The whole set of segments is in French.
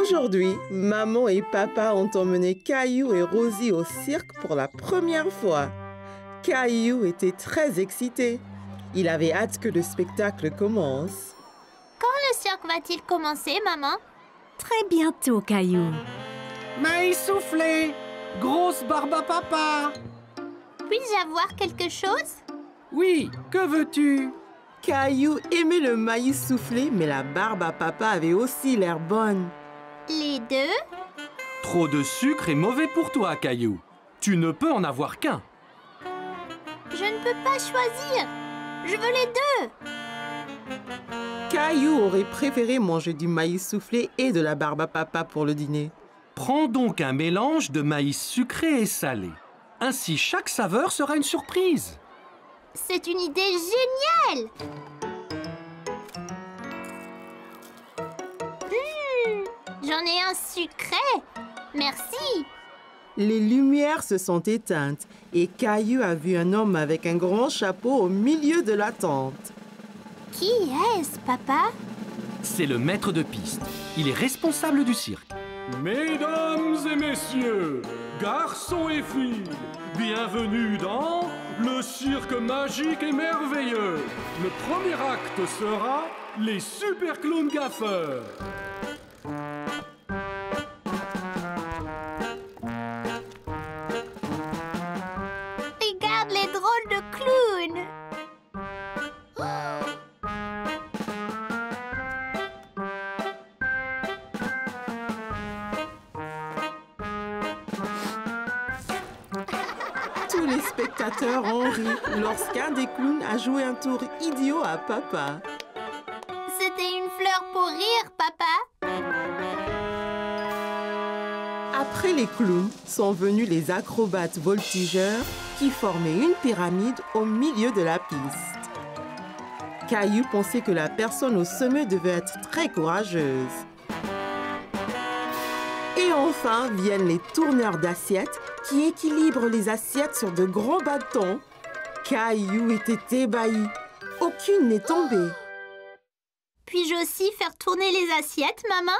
Aujourd'hui, maman et papa ont emmené Caillou et Rosie au cirque pour la première fois. Caillou était très excité. Il avait hâte que le spectacle commence. Quand le cirque va-t-il commencer, maman? Très bientôt, Caillou. Maïs soufflé, grosse barbe à papa. Puis-je avoir quelque chose? Oui, que veux-tu? Caillou aimait le maïs soufflé, mais la barbe à papa avait aussi l'air bonne. Les deux? Trop de sucre est mauvais pour toi, Caillou. Tu ne peux en avoir qu'un. Je ne peux pas choisir. Je veux les deux. Caillou aurait préféré manger du maïs soufflé et de la barbe à papa pour le dîner. Prends donc un mélange de maïs sucré et salé. Ainsi, chaque saveur sera une surprise. C'est une idée géniale! J'en ai un sucré. Merci. Les lumières se sont éteintes et Caillou a vu un homme avec un grand chapeau au milieu de la tente. Qui est-ce, papa? C'est le maître de piste. Il est responsable du cirque. Mesdames et messieurs, garçons et filles, bienvenue dans le cirque magique et merveilleux. Le premier acte sera les super clowns gaffeurs. Regarde les drôles de clowns. Tous les spectateurs ont ri lorsqu'un des clowns a joué un tour idiot à papa. C'était une fleur pour rire, papa. Après les clowns sont venus les acrobates voltigeurs qui formaient une pyramide au milieu de la piste. Caillou pensait que la personne au sommet devait être très courageuse. Et enfin viennent les tourneurs d'assiettes qui équilibrent les assiettes sur de grands bâtons. Caillou était ébahi. Aucune n'est tombée. Puis-je aussi faire tourner les assiettes, maman?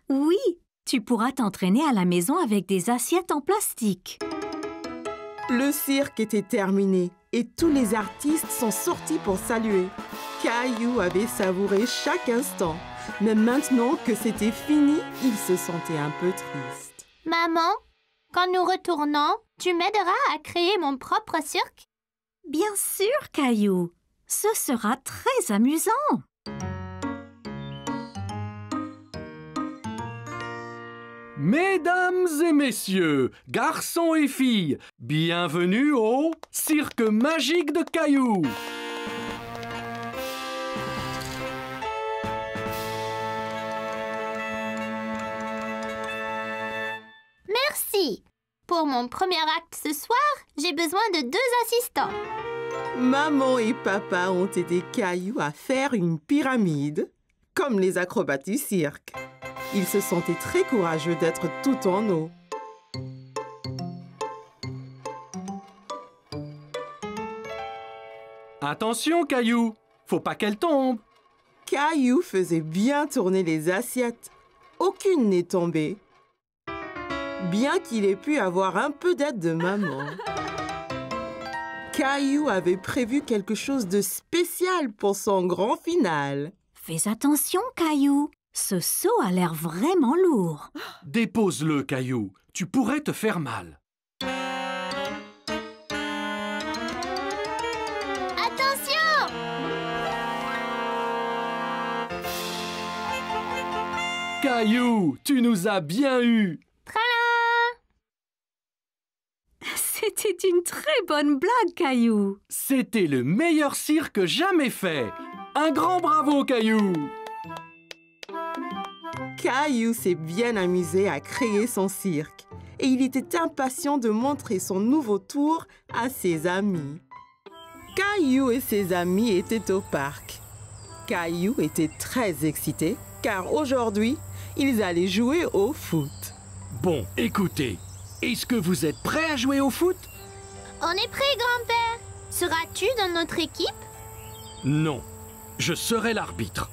Oui, tu pourras t'entraîner à la maison avec des assiettes en plastique. Le cirque était terminé et tous les artistes sont sortis pour saluer. Caillou avait savouré chaque instant. Mais maintenant que c'était fini, il se sentait un peu triste. Maman, quand nous retournons, tu m'aideras à créer mon propre cirque? Bien sûr, Caillou. Ce sera très amusant. Mesdames et messieurs, garçons et filles, bienvenue au cirque magique de Caillou. Merci. Pour mon premier acte ce soir, j'ai besoin de 2 assistants. Maman et papa ont aidé Caillou à faire une pyramide, comme les acrobates du cirque. Ils se sentaient très courageux d'être tout en eau. Attention, Caillou, faut pas qu'elle tombe. Caillou faisait bien tourner les assiettes. Aucune n'est tombée. Bien qu'il ait pu avoir un peu d'aide de maman. Caillou avait prévu quelque chose de spécial pour son grand final. Fais attention, Caillou. Ce seau a l'air vraiment lourd. Dépose-le, Caillou. Tu pourrais te faire mal. Attention! Caillou, tu nous as bien eu. C'était une très bonne blague, Caillou. C'était le meilleur cirque jamais fait. Un grand bravo, Caillou. Caillou s'est bien amusé à créer son cirque et il était impatient de montrer son nouveau tour à ses amis. Caillou et ses amis étaient au parc. Caillou était très excité car aujourd'hui, ils allaient jouer au foot. Bon, écoutez, est-ce que vous êtes prêts à jouer au foot? On est prêt, grand-père. Seras-tu dans notre équipe? Non, je serai l'arbitre.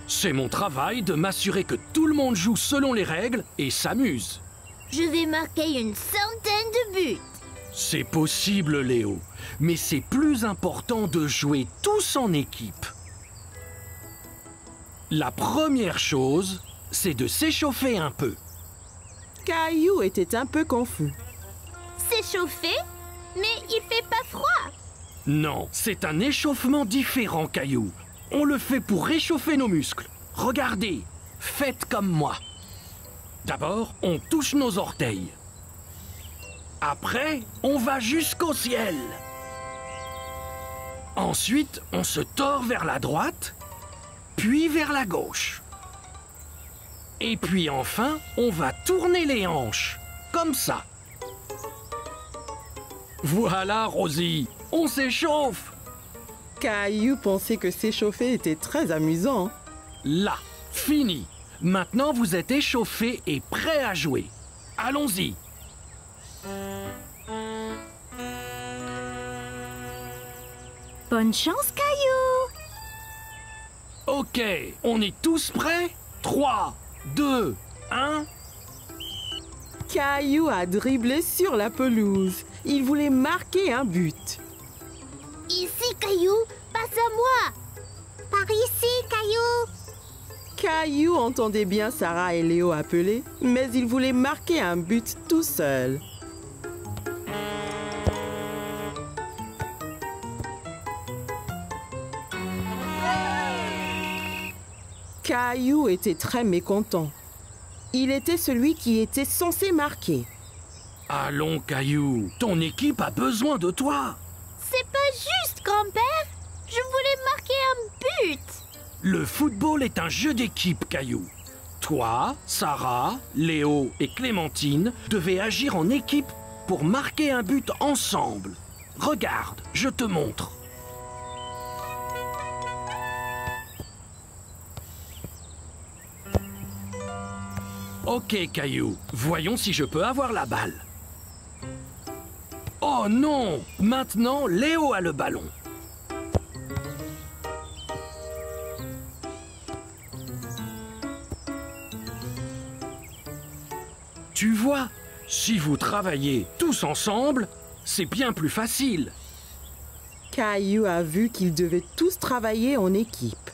C'est mon travail de m'assurer que tout le monde joue selon les règles et s'amuse. Je vais marquer une centaine de buts. C'est possible, Léo, mais c'est plus important de jouer tous en équipe. La première chose, c'est de s'échauffer un peu. Caillou était un peu confus. S'échauffer? Mais il fait pas froid. Non, c'est un échauffement différent, Caillou. On le fait pour réchauffer nos muscles. Regardez, faites comme moi. D'abord, on touche nos orteils. Après, on va jusqu'au ciel. Ensuite, on se tord vers la droite, puis vers la gauche. Et puis enfin, on va tourner les hanches, comme ça. Voilà, Rosie, on s'échauffe. Caillou pensait que s'échauffer était très amusant. Là, fini. Maintenant, vous êtes échauffés et prêts à jouer. Allons-y. Bonne chance, Caillou! Ok, on est tous prêts? 3, 2, 1... Caillou a dribblé sur la pelouse. Il voulait marquer un but. Ici, Caillou, passe à moi. Par ici, Caillou. Caillou entendait bien Sarah et Léo appeler, mais il voulait marquer un but tout seul. Caillou était très mécontent. Il était celui qui était censé marquer. Allons, Caillou, ton équipe a besoin de toi. C'est pas juste, grand-père. Je voulais marquer un but. Le football est un jeu d'équipe, Caillou. Toi, Sarah, Léo et Clémentine devez agir en équipe pour marquer un but ensemble. Regarde, je te montre. Ok, Caillou, voyons si je peux avoir la balle. Oh non! Maintenant, Léo a le ballon. Tu vois, si vous travaillez tous ensemble, c'est bien plus facile. Caillou a vu qu'ils devaient tous travailler en équipe.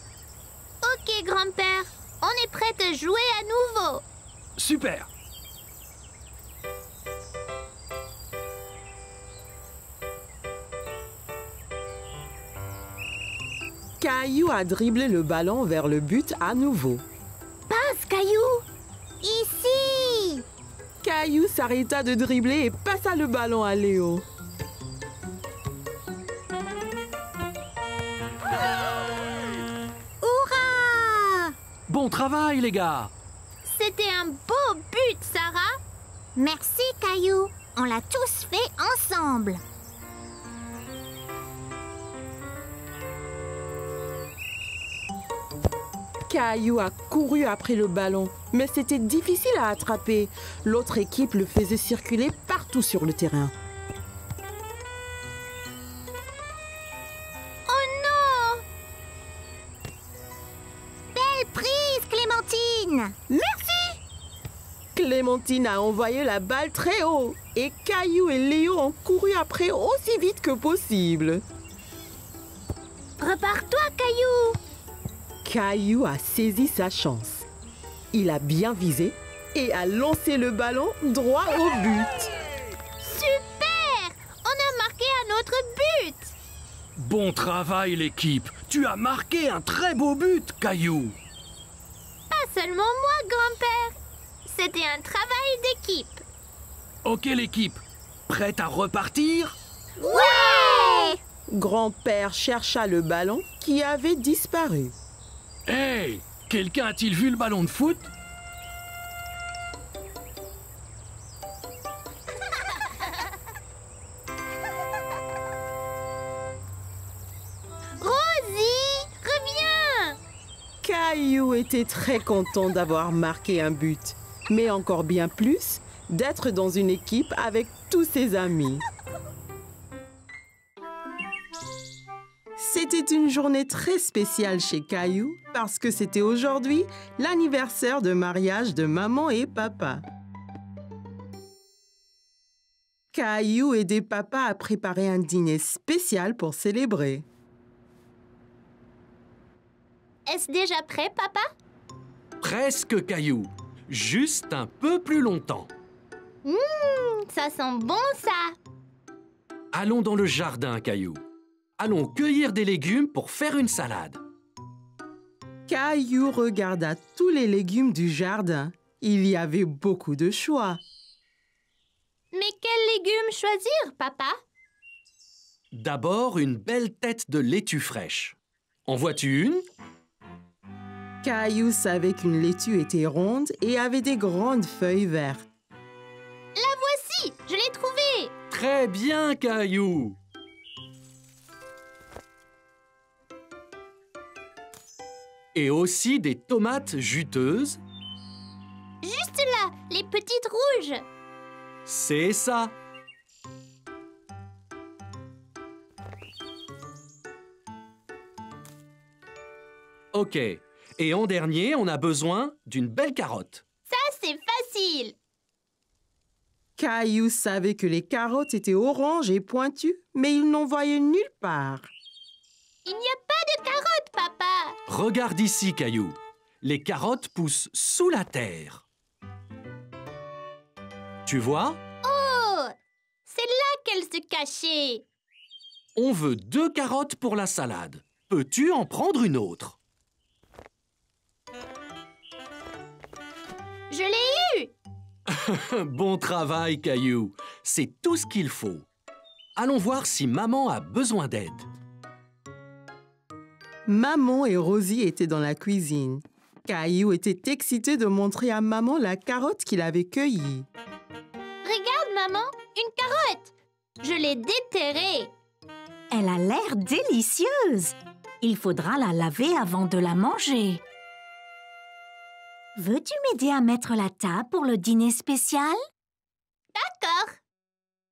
Ok, grand-père. On est prêt à jouer à nouveau. Super! Caillou a dribblé le ballon vers le but à nouveau. Passe, Caillou. Ici. Caillou s'arrêta de dribbler et passa le ballon à Léo. Hurrah! Bon travail, les gars! C'était un beau but, Sarah. Merci, Caillou. On l'a tous fait ensemble. Caillou a couru après le ballon, mais c'était difficile à attraper. L'autre équipe le faisait circuler partout sur le terrain. Oh non! Belle prise, Clémentine. Merci. Clémentine a envoyé la balle très haut et Caillou et Léo ont couru après aussi vite que possible. Prépare-toi, Caillou. Caillou a saisi sa chance. Il a bien visé et a lancé le ballon droit au but. Super! On a marqué un autre but. Bon travail, l'équipe! Tu as marqué un très beau but, Caillou! Pas seulement moi, grand-père. C'était un travail d'équipe. Ok, l'équipe, prête à repartir? Ouais! Grand-père chercha le ballon qui avait disparu. Hey! Quelqu'un a-t-il vu le ballon de foot? Rosie, reviens! Caillou était très content d'avoir marqué un but, mais encore bien plus d'être dans une équipe avec tous ses amis. C'était C'était une journée très spéciale chez Caillou parce que c'était aujourd'hui l'anniversaire de mariage de maman et papa. Caillou aidait papa à préparer un dîner spécial pour célébrer. Est-ce déjà prêt, papa? Presque, Caillou. Juste un peu plus longtemps. Ça sent bon, ça! Allons dans le jardin, Caillou. Allons cueillir des légumes pour faire une salade. Caillou regarda tous les légumes du jardin. Il y avait beaucoup de choix. Mais quels légumes choisir, papa? D'abord, une belle tête de laitue fraîche. En vois-tu une? Caillou savait qu'une laitue était ronde et avait des grandes feuilles vertes. La voici! Je l'ai trouvée! Très bien, Caillou. Et aussi des tomates juteuses. Juste là, les petites rouges! C'est ça. Ok. Et en dernier, on a besoin d'une belle carotte. Ça, c'est facile! Caillou savait que les carottes étaient oranges et pointues, mais il n'en voyait nulle part. Il n'y a pas de carottes, papa! Regarde ici, Caillou. Les carottes poussent sous la terre. Tu vois? Oh! C'est là qu'elles se cachaient! On veut 2 carottes pour la salade. Peux-tu en prendre une autre? Je l'ai eu! Bon travail, Caillou. C'est tout ce qu'il faut. Allons voir si maman a besoin d'aide. Maman et Rosie étaient dans la cuisine. Caillou était excité de montrer à maman la carotte qu'il avait cueillie. Regarde, maman, une carotte! Je l'ai déterrée! Elle a l'air délicieuse. Il faudra la laver avant de la manger. Veux-tu m'aider à mettre la table pour le dîner spécial? D'accord!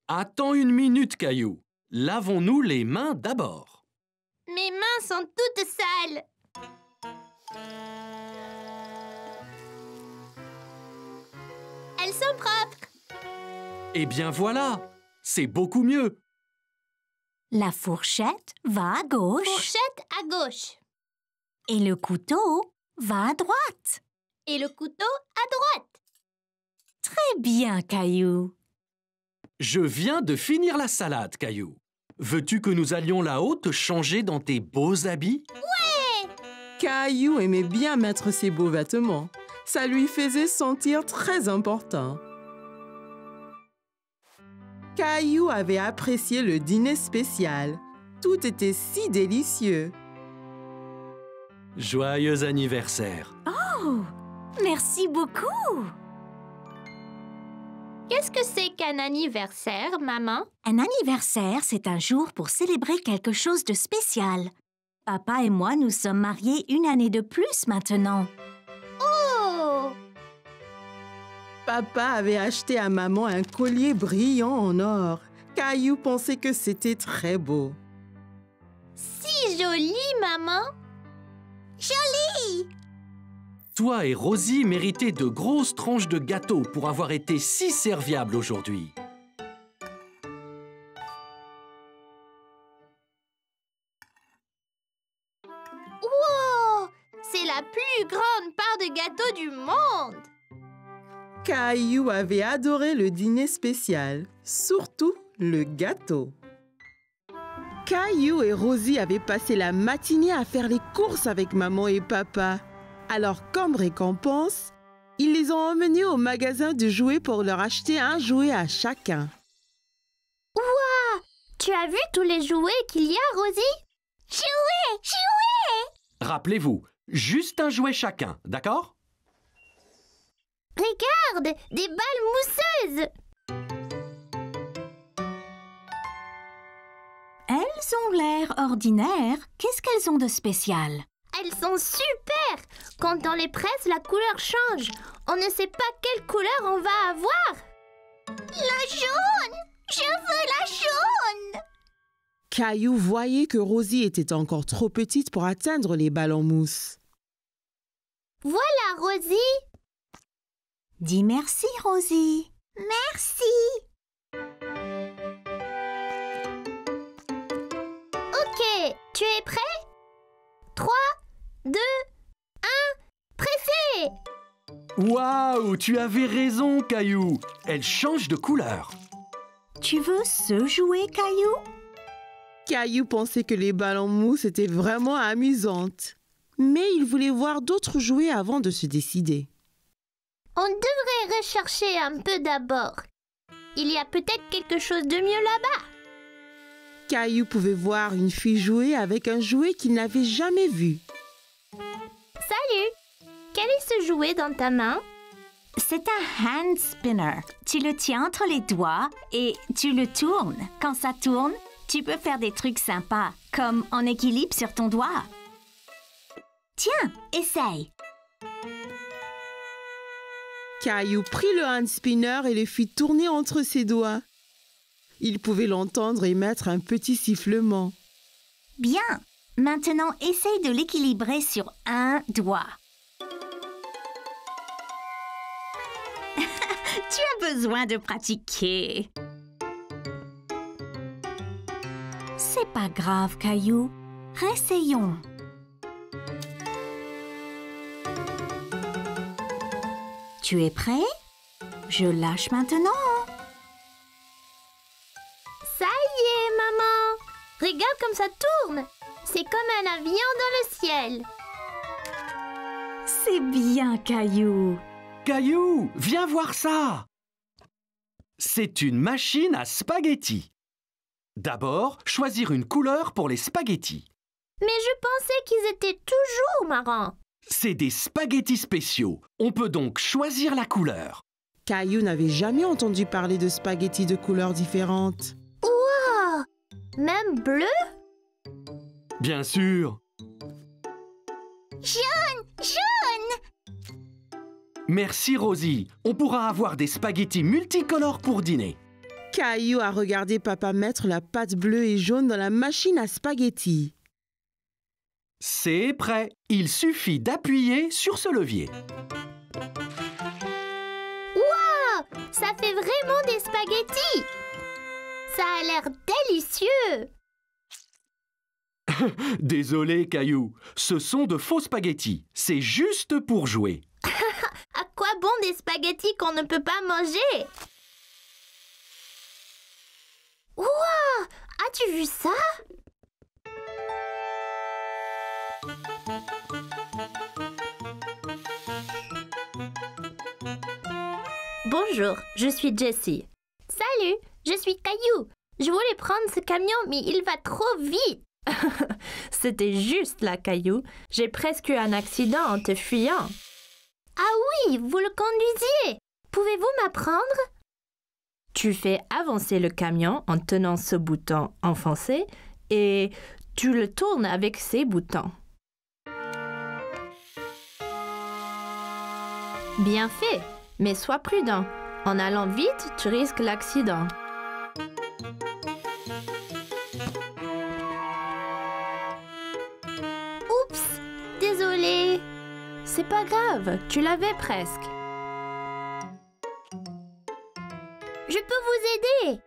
Attends une minute, Caillou. Lavons-nous les mains d'abord. Mes mains sont toutes sales! Elles sont propres! Eh bien voilà, c'est beaucoup mieux. La fourchette va à gauche Fourchette à gauche et le couteau va à droite. et le couteau à droite. Très bien, Caillou. Je viens de finir la salade, Caillou. Veux-tu que nous allions là-haut te changer dans tes beaux habits? Caillou aimait bien mettre ses beaux vêtements. Ça lui faisait sentir très important. Caillou avait apprécié le dîner spécial. Tout était si délicieux. Joyeux anniversaire. Oh, merci beaucoup. Qu'est-ce que c'est qu'un anniversaire, maman? Un anniversaire, c'est un jour pour célébrer quelque chose de spécial. Papa et moi nous sommes mariés 1 année de plus maintenant. Oh! Papa avait acheté à maman un collier brillant en or. Caillou pensait que c'était très beau. Si joli, maman! Joli! Toi et Rosie méritez de grosses tranches de gâteau pour avoir été si serviables aujourd'hui. Wow! C'est la plus grande part de gâteau du monde! Caillou avait adoré le dîner spécial, surtout le gâteau. Caillou et Rosie avaient passé la matinée à faire les courses avec maman et papa. Alors, comme récompense, ils les ont emmenés au magasin de jouets pour leur acheter un jouet à chacun. Wow! Tu as vu tous les jouets qu'il y a, Rosie? Jouets! Jouets! Rappelez-vous, juste un jouet chacun, d'accord? Regarde! Des balles mousseuses! Elles ont l'air ordinaires. Qu'est-ce qu'elles ont de spécial? Elles sont super! Quand on les presse, la couleur change. On ne sait pas quelle couleur on va avoir. La jaune! Je veux la jaune! Caillou voyait que Rosie était encore trop petite pour atteindre les balles en mousse. Voilà, Rosie. Dis merci, Rosie. Merci. Ok, tu es prêt? 3, 2, 1, pressé! Waouh, tu avais raison, Caillou. Elle change de couleur. Tu veux ce jouet, Caillou? Caillou pensait que les balles en mousse étaient vraiment amusantes. Mais il voulait voir d'autres jouets avant de se décider. On devrait rechercher un peu d'abord. Il y a peut-être quelque chose de mieux là-bas. Caillou pouvait voir une fille jouer avec un jouet qu'il n'avait jamais vu. Salut! Quel est ce jouet dans ta main? C'est un hand spinner. Tu le tiens entre les doigts et tu le tournes. Quand ça tourne, tu peux faire des trucs sympas, comme en équilibre sur ton doigt. Tiens, essaye. Caillou prit le hand spinner et le fit tourner entre ses doigts. Il pouvait l'entendre émettre un petit sifflement. Bien. Maintenant, essaye de l'équilibrer sur un doigt. Tu as besoin de pratiquer. C'est pas grave, Caillou. Réessayons. Tu es prêt? Je lâche maintenant. Ça y est, maman! Regarde comme ça tourne! C'est comme un avion dans le ciel. C'est bien, Caillou. Caillou, viens voir ça. C'est une machine à spaghettis. D'abord, choisir une couleur pour les spaghettis. Mais je pensais qu'ils étaient toujours marrants. C'est des spaghettis spéciaux. On peut donc choisir la couleur. Caillou n'avait jamais entendu parler de spaghettis de couleurs différentes. Wow! Même bleu? Bien sûr. Jaune! Jaune! Merci Rosie. On pourra avoir des spaghettis multicolores pour dîner. Caillou a regardé papa mettre la pâte bleue et jaune dans la machine à spaghettis. C'est prêt. Il suffit d'appuyer sur ce levier. Wow! Ça fait vraiment des spaghettis! Ça a l'air délicieux! Désolé, Caillou. Ce sont de faux spaghettis. C'est juste pour jouer. À quoi bon des spaghettis qu'on ne peut pas manger? Wow! As-tu vu ça? Bonjour, je suis Jessie. Salut, je suis Caillou. Je voulais prendre ce camion, mais il va trop vite. C'était juste là, Caillou. J'ai presque eu un accident en te fuyant. Ah oui, vous le conduisiez. Pouvez-vous m'apprendre? Tu fais avancer le camion en tenant ce bouton enfoncé et tu le tournes avec ces boutons. Bien fait, mais sois prudent. En allant vite, tu risques l'accident. Oups, désolée. C'est pas grave, tu l'avais presque. Je peux vous aider.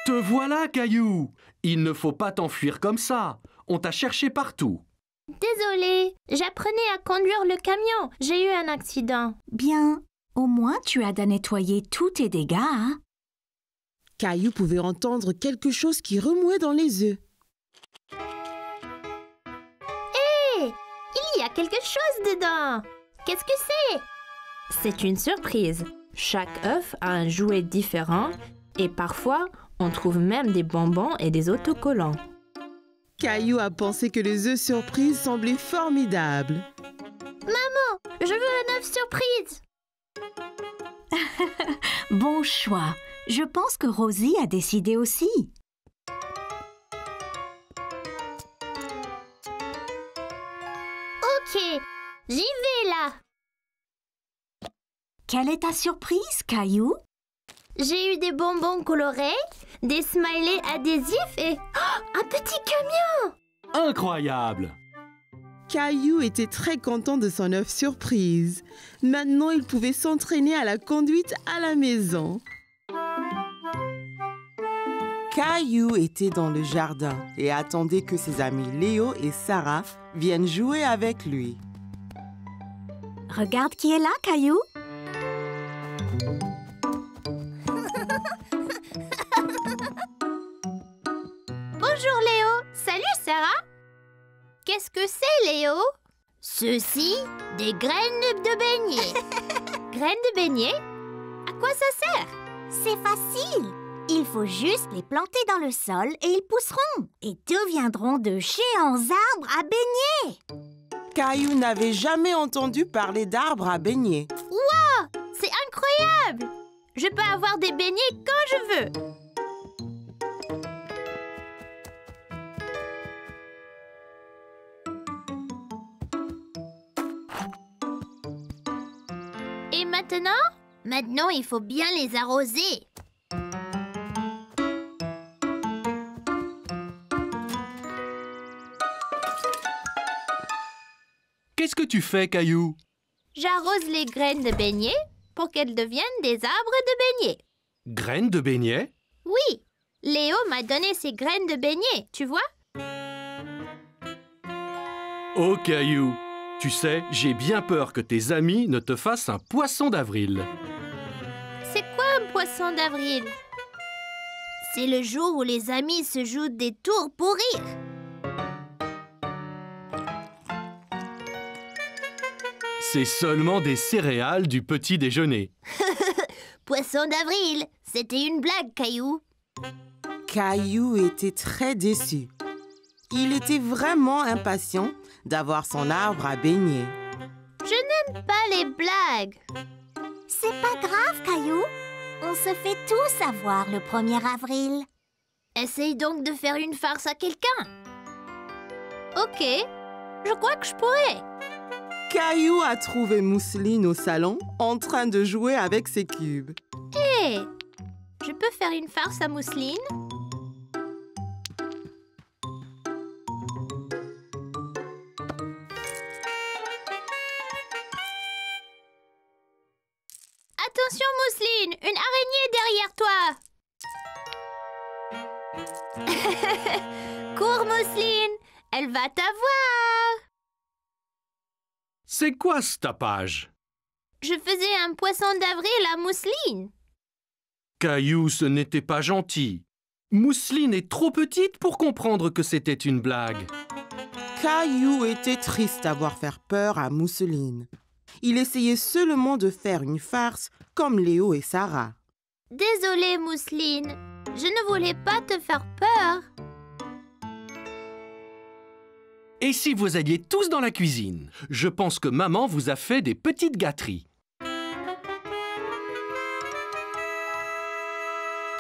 Te voilà, Caillou. Il ne faut pas t'enfuir comme ça. On t'a cherché partout. Désolée, j'apprenais à conduire le camion. J'ai eu un accident. Bien, au moins tu as à nettoyer tous tes dégâts, hein? Caillou pouvait entendre quelque chose qui remuait dans les œufs. Hé, il y a quelque chose dedans. Qu'est-ce que c'est? C'est une surprise. Chaque œuf a un jouet différent et parfois, on trouve même des bonbons et des autocollants. Caillou a pensé que les œufs surprises semblaient formidables. Maman, je veux un œuf surprise. Bon choix. Je pense que Rosie a décidé aussi. Ok, j'y vais là. Quelle est ta surprise, Caillou? J'ai eu des bonbons colorés, des smileys adhésifs et un petit camion! Incroyable! Caillou était très content de son œuf surprise. Maintenant, il pouvait s'entraîner à la conduite à la maison. Caillou était dans le jardin et attendait que ses amis Léo et Sarah viennent jouer avec lui. Regarde qui est là, Caillou. Bonjour Léo! Salut Sarah! Qu'est-ce que c'est Léo? Ceci, des graines de beignet. Graines de beignet? À quoi ça sert? C'est facile. Il faut juste les planter dans le sol et ils pousseront et deviendront de géants arbres à beignets. Caillou n'avait jamais entendu parler d'arbres à beignets. Wow! C'est incroyable! Je peux avoir des beignets quand je veux. Et maintenant? Maintenant, il faut bien les arroser. Qu'est-ce que tu fais, Caillou? J'arrose les graines de beignets pour qu'elles deviennent des arbres de beignets. Graines de beignets? Oui, Léo m'a donné ces graines de beignets, tu vois? Oh, Caillou, tu sais, j'ai bien peur que tes amis ne te fassent un poisson d'avril. C'est quoi un poisson d'avril? C'est le jour où les amis se jouent des tours pour rire. C'est seulement des céréales du petit déjeuner. Poisson d'avril, c'était une blague, Caillou. Caillou était très déçu. Il était vraiment impatient d'avoir son arbre à beignets. Je n'aime pas les blagues. C'est pas grave, Caillou. On se fait tous avoir le 1er avril. Essaye donc de faire une farce à quelqu'un. Ok, je crois que je pourrais. Caillou a trouvé Mousseline au salon en train de jouer avec ses cubes. Hé, je peux faire une farce à Mousseline? Attention Mousseline, une araignée derrière toi. Cours Mousseline, elle va t'avoir. C'est quoi ce tapage? Je faisais un poisson d'avril à Mousseline. Caillou, ce n'était pas gentil. Mousseline est trop petite pour comprendre que c'était une blague. Caillou était triste d'avoir fait peur à Mousseline. Il essayait seulement de faire une farce comme Léo et Sarah. Désolée Mousseline, je ne voulais pas te faire peur. Et si vous alliez tous dans la cuisine? Je pense que maman vous a fait des petites gâteries.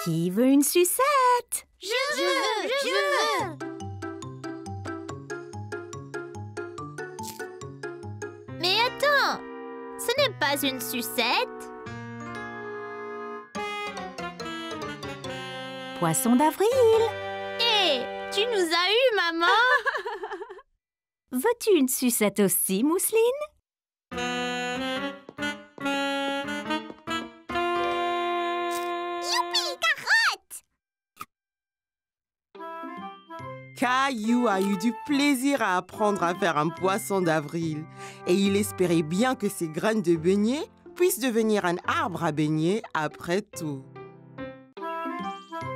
Qui veut une sucette? Je veux. Mais attends, ce n'est pas une sucette. Poisson d'avril. Hé, tu nous as eu, maman. Veux-tu une sucette aussi, Mousseline? Youpi, carotte! Caillou a eu du plaisir à apprendre à faire un poisson d'avril et il espérait bien que ses graines de beignets puissent devenir un arbre à beignets après tout.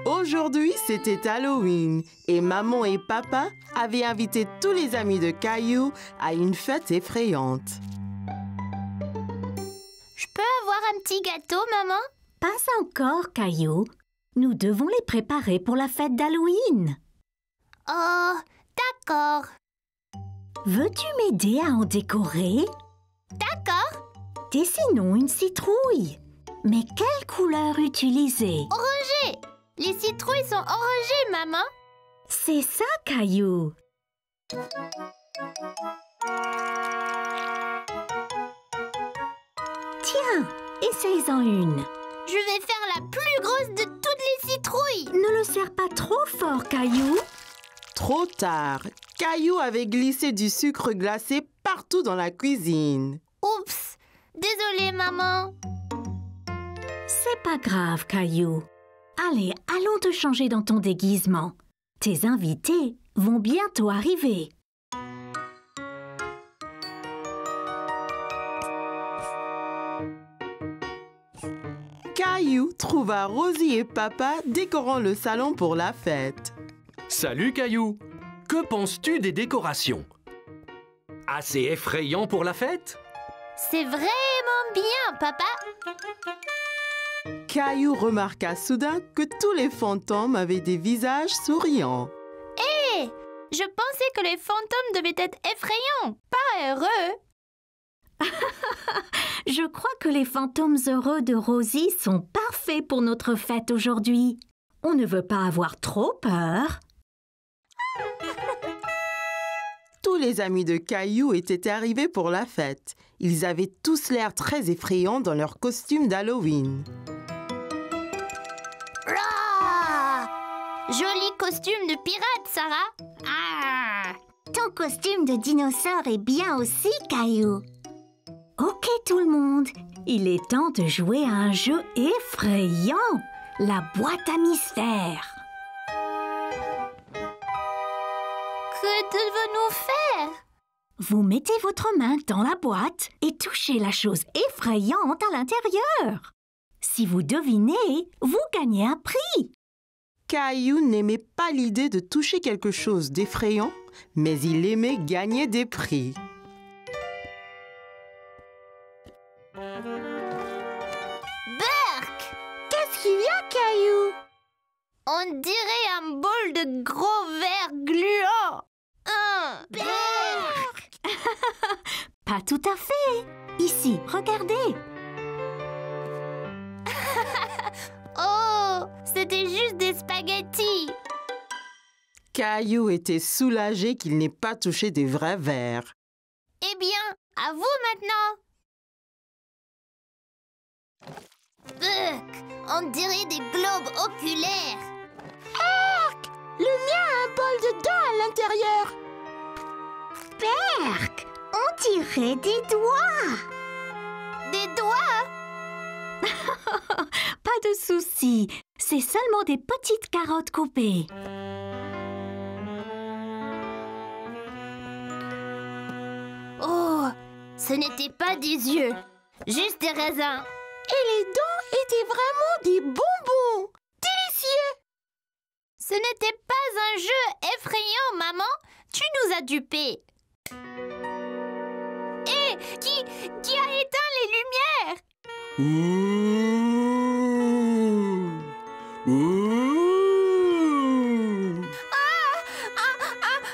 Aujourd'hui, c'était Halloween et maman et papa avaient invité tous les amis de Caillou à une fête effrayante. Je peux avoir un petit gâteau, maman? Pas encore, Caillou. Nous devons les préparer pour la fête d'Halloween. Oh, d'accord. Veux-tu m'aider à en décorer? D'accord. Dessinons une citrouille. Mais quelle couleur utiliser? Orangé. Les citrouilles sont orangées, maman. C'est ça, Caillou. Tiens, essaye-en une. Je vais faire la plus grosse de toutes les citrouilles. Ne le serre pas trop fort, Caillou. Trop tard, Caillou avait glissé du sucre glacé partout dans la cuisine. Oups, désolée maman. C'est pas grave, Caillou. Allez, allons te changer dans ton déguisement. Tes invités vont bientôt arriver. Caillou trouva Rosie et Papa décorant le salon pour la fête. Salut Caillou. Que penses-tu des décorations? Assez effrayant pour la fête? C'est vraiment bien, papa. Caillou remarqua soudain que tous les fantômes avaient des visages souriants. Hé, je pensais que les fantômes devaient être effrayants, pas heureux. Je crois que les fantômes heureux de Rosie sont parfaits pour notre fête aujourd'hui. On ne veut pas avoir trop peur. Tous les amis de Caillou étaient arrivés pour la fête. Ils avaient tous l'air très effrayants dans leurs costumes d'Halloween. Rah! Joli costume de pirate, Sarah. Ah! Ton costume de dinosaure est bien aussi, Caillou. Ok tout le monde, il est temps de jouer à un jeu effrayant, la boîte à mystère. Que devons-nous faire? Vous mettez votre main dans la boîte et touchez la chose effrayante à l'intérieur. Si vous devinez, vous gagnez un prix. Caillou n'aimait pas l'idée de toucher quelque chose d'effrayant, mais il aimait gagner des prix. Burk! Qu'est-ce qu'il y a, Caillou? On dirait un bol de gros verre gluant. Burk! Pas tout à fait. Ici, regardez. Oh, c'était juste des spaghettis. Caillou était soulagé qu'il n'ait pas touché des vrais verres. Eh bien, à vous maintenant. Burk, on dirait des globes oculaires. Le mien a un bol de dents à l'intérieur. Berk, on dirait des doigts. Des doigts? Pas de souci, c'est seulement des petites carottes coupées. Oh, ce n'était pas des yeux, juste des raisins. Et les dents étaient vraiment des bonbons. Délicieux. Ce n'était pas un jeu effrayant, maman. Tu nous as dupés. Hé, qui a éteint les lumières?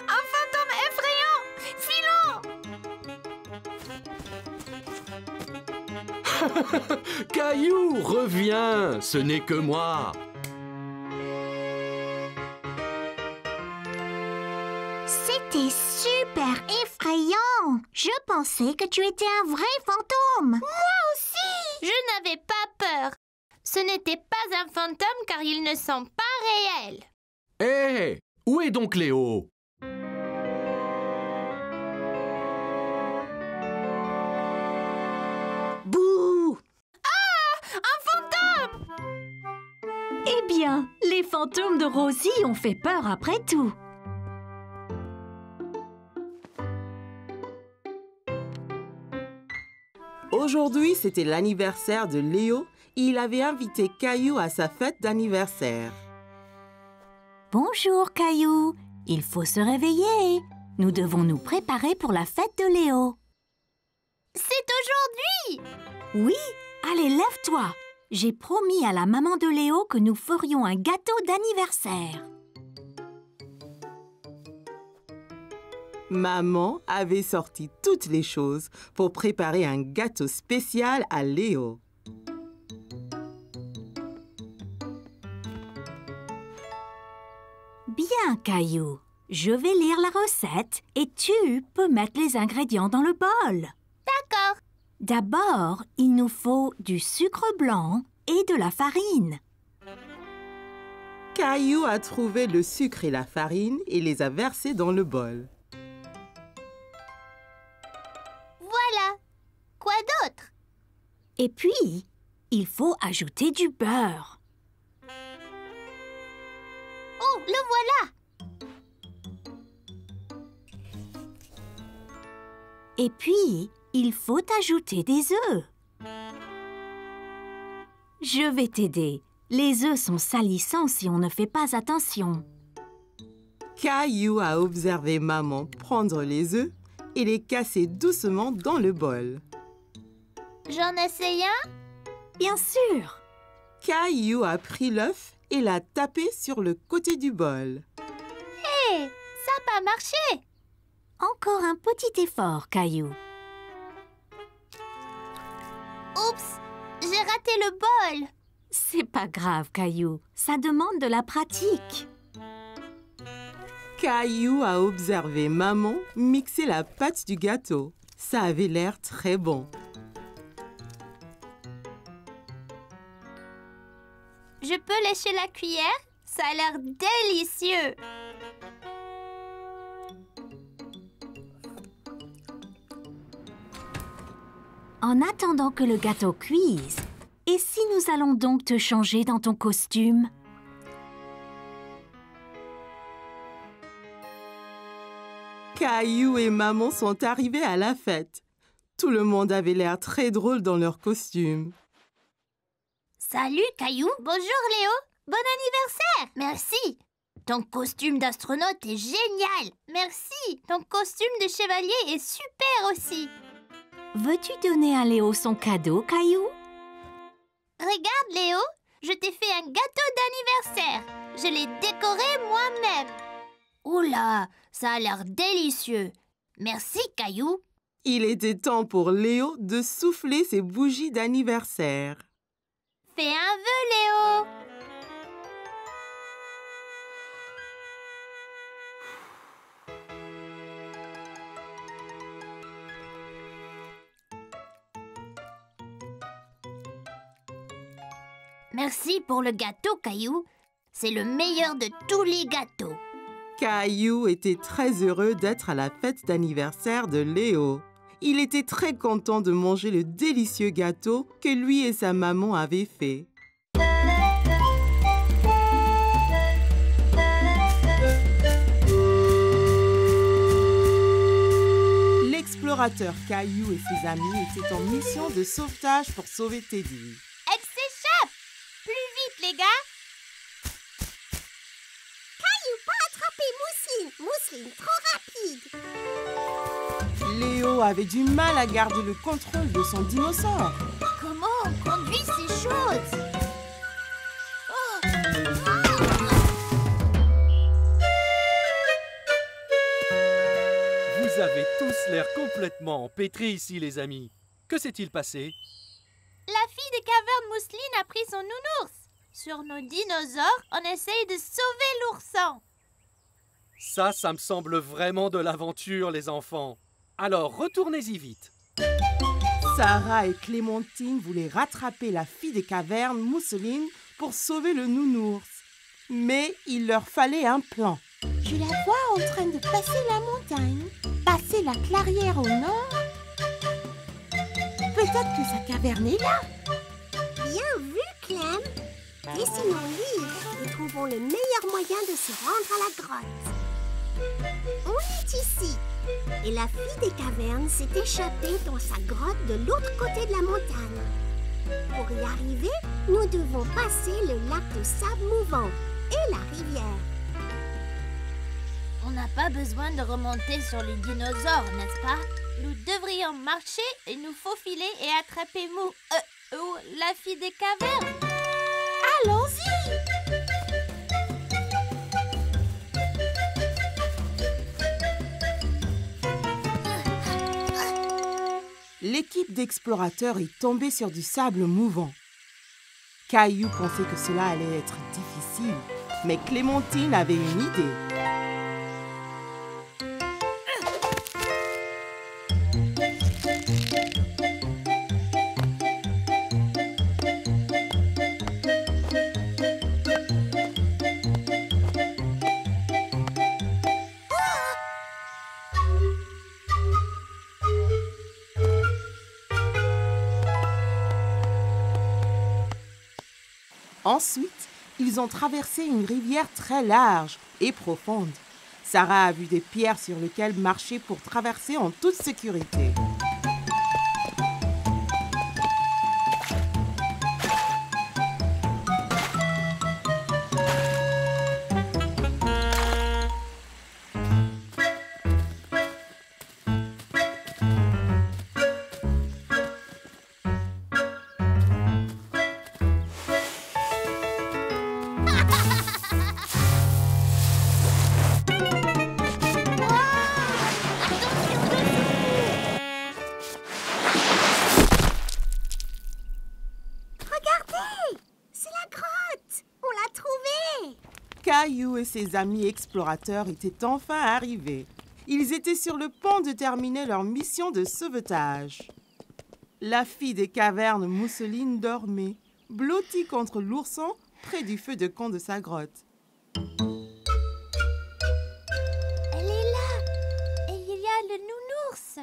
Un fantôme effrayant. Filons. Caillou, reviens, ce n'est que moi. C'était super effrayant. Je pensais que tu étais un vrai fantôme. Je n'avais pas peur. Ce n'était pas un fantôme car ils ne sont pas réels. Hé, où est donc Léo? Bouh! Un fantôme! Eh bien, les fantômes de Rosie ont fait peur après tout. Aujourd'hui, c'était l'anniversaire de Léo et il avait invité Caillou à sa fête d'anniversaire. Bonjour, Caillou. Il faut se réveiller. Nous devons nous préparer pour la fête de Léo. C'est aujourd'hui! Oui, allez, lève-toi. J'ai promis à la maman de Léo que nous ferions un gâteau d'anniversaire. Maman avait sorti toutes les choses pour préparer un gâteau spécial à Léo. Bien, Caillou. Je vais lire la recette et tu peux mettre les ingrédients dans le bol. D'accord. D'abord, il nous faut du sucre blanc et de la farine. Caillou a trouvé le sucre et la farine et les a versés dans le bol. Voilà. Quoi d'autre? Et puis, il faut ajouter du beurre. Oh, le voilà. Et puis, il faut ajouter des œufs. Je vais t'aider. Les œufs sont salissants si on ne fait pas attention. Caillou a observé maman prendre les œufs et les casser doucement dans le bol. J'en essaye un? Bien sûr. Caillou a pris l'œuf et l'a tapé sur le côté du bol. Hé, ça n'a pas marché. Encore un petit effort, Caillou. Oups, j'ai raté le bol. C'est pas grave, Caillou. Ça demande de la pratique. Caillou a observé maman mixer la pâte du gâteau. Ça avait l'air très bon. Je peux lécher la cuillère? Ça a l'air délicieux. En attendant que le gâteau cuise, et si nous allons donc te changer dans ton costume? Caillou et maman sont arrivés à la fête. Tout le monde avait l'air très drôle dans leur costume. Salut, Caillou. Bonjour, Léo. Bon anniversaire. Merci. Ton costume d'astronaute est génial. Merci. Ton costume de chevalier est super aussi. Veux-tu donner à Léo son cadeau, Caillou? Regarde, Léo. Je t'ai fait un gâteau d'anniversaire. Je l'ai décoré moi-même. Oula, ça a l'air délicieux. Merci, Caillou. Il était temps pour Léo de souffler ses bougies d'anniversaire. Fais un vœu, Léo. Merci pour le gâteau, Caillou. C'est le meilleur de tous les gâteaux. Caillou était très heureux d'être à la fête d'anniversaire de Léo. Il était très content de manger le délicieux gâteau que lui et sa maman avaient fait. L'explorateur Caillou et ses amis étaient en mission de sauvetage pour sauver Teddy. Elle s'échappe. Plus vite, les gars. Mousseline, trop rapide. Léo avait du mal à garder le contrôle de son dinosaure. Comment on conduit ces choses? Vous avez tous l'air complètement empêtrés ici, les amis. Que s'est-il passé? La fille des cavernes Mousseline a pris son nounours. Sur nos dinosaures, on essaye de sauver l'ourson. Ça me semble vraiment de l'aventure, les enfants. Alors, retournez-y vite. Sarah et Clémentine voulaient rattraper la fille des cavernes, Mousseline, pour sauver le nounours. Mais il leur fallait un plan. Je la vois en train de passer la montagne, passer la clairière au nord. Peut-être que sa caverne est là. Bien vu, Clem. Dessinons livre et trouvons le meilleur moyen de se rendre à la grotte. On est ici. Et la fille des cavernes s'est échappée dans sa grotte de l'autre côté de la montagne. Pour y arriver, nous devons passer le lac de sable mouvant et la rivière. On n'a pas besoin de remonter sur les dinosaures, n'est-ce pas? Nous devrions marcher et nous faufiler et attraper la fille des cavernes. Allons-y! L'équipe d'explorateurs est tombée sur du sable mouvant. Caillou pensait que cela allait être difficile, mais Clémentine avait une idée. Ensuite, ils ont traversé une rivière très large et profonde. Sarah a vu des pierres sur lesquelles marcher pour traverser en toute sécurité. Caillou et ses amis explorateurs étaient enfin arrivés. Ils étaient sur le point de terminer leur mission de sauvetage. La fille des cavernes Mousseline dormait, blottie contre l'ourson près du feu de camp de sa grotte. Elle est là et il y a le nounours.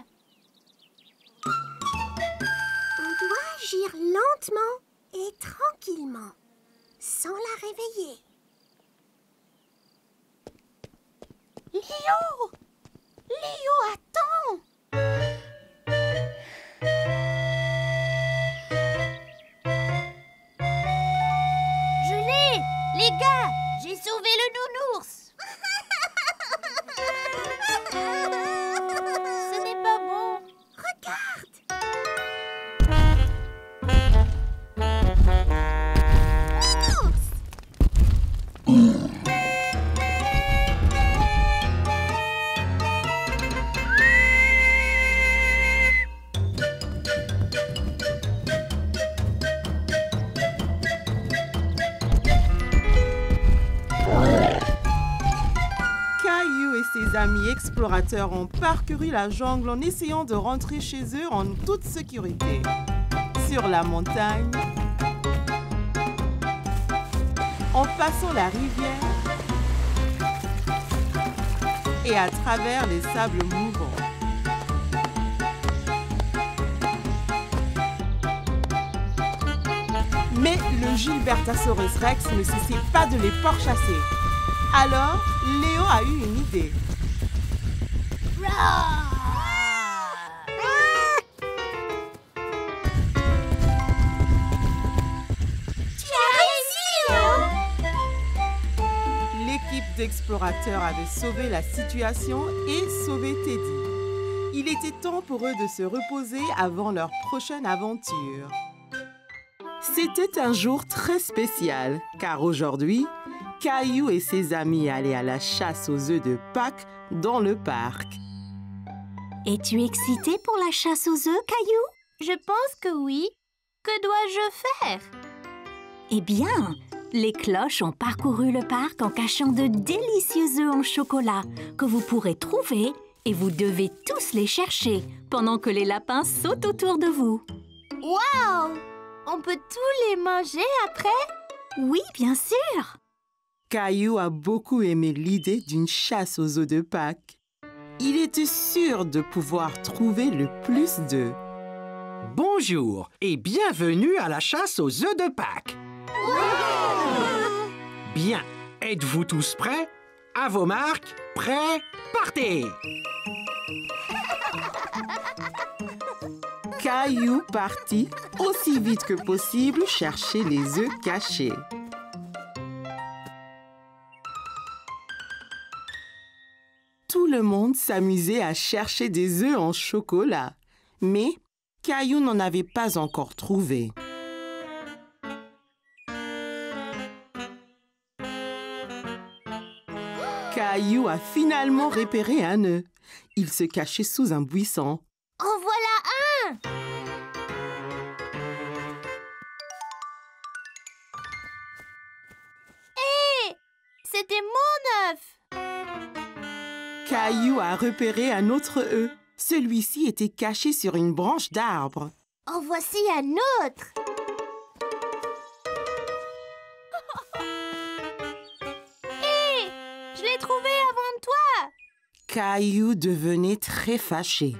On doit agir lentement et tranquillement, sans la réveiller. Léo! Léo, attends! Je l'ai! Les gars, j'ai sauvé le nounours. Ce n'est pas bon. Regarde! Ses amis explorateurs ont parcouru la jungle en essayant de rentrer chez eux en toute sécurité. Sur la montagne, en passant la rivière et à travers les sables mouvants. Mais le Gilbertosaurus Rex ne cessait pas de les pourchasser. Alors, Léo a eu une idée. Tu as réussi, Léo! L'équipe d'explorateurs avait sauvé la situation et sauvé Teddy. Il était temps pour eux de se reposer avant leur prochaine aventure. C'était un jour très spécial, car aujourd'hui, Caillou et ses amis allaient à la chasse aux œufs de Pâques dans le parc. Es-tu excité pour la chasse aux œufs, Caillou? Je pense que oui. Que dois-je faire? Eh bien, les cloches ont parcouru le parc en cachant de délicieux œufs en chocolat que vous pourrez trouver et vous devez tous les chercher pendant que les lapins sautent autour de vous. Waouh! On peut tous les manger après? Oui, bien sûr! Caillou a beaucoup aimé l'idée d'une chasse aux œufs de Pâques. Il était sûr de pouvoir trouver le plus d'œufs. Bonjour et bienvenue à la chasse aux œufs de Pâques. Bien, êtes-vous tous prêts? À vos marques, prêts, partez! Caillou partit aussi vite que possible chercher les œufs cachés. Tout le monde s'amusait à chercher des œufs en chocolat, mais Caillou n'en avait pas encore trouvé. Caillou a finalement repéré un œuf. Il se cachait sous un buisson. En voilà un! Hé! C'était mon œuf! Caillou a repéré un autre œuf. Celui-ci était caché sur une branche d'arbre. En voici un autre! Hé! Je l'ai trouvé avant toi! Caillou devenait très fâché.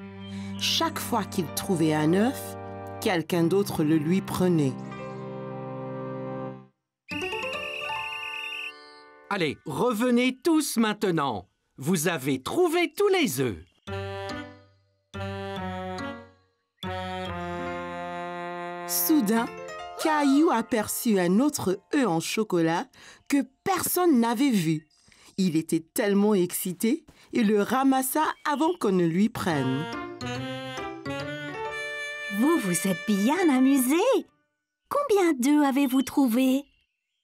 Chaque fois qu'il trouvait un œuf, quelqu'un d'autre le lui prenait. Allez, revenez tous maintenant. Vous avez trouvé tous les œufs. Soudain, Caillou aperçut un autre œuf en chocolat que personne n'avait vu. Il était tellement excité et le ramassa avant qu'on ne lui prenne. Vous vous êtes bien amusé. Combien d'œufs avez-vous trouvé?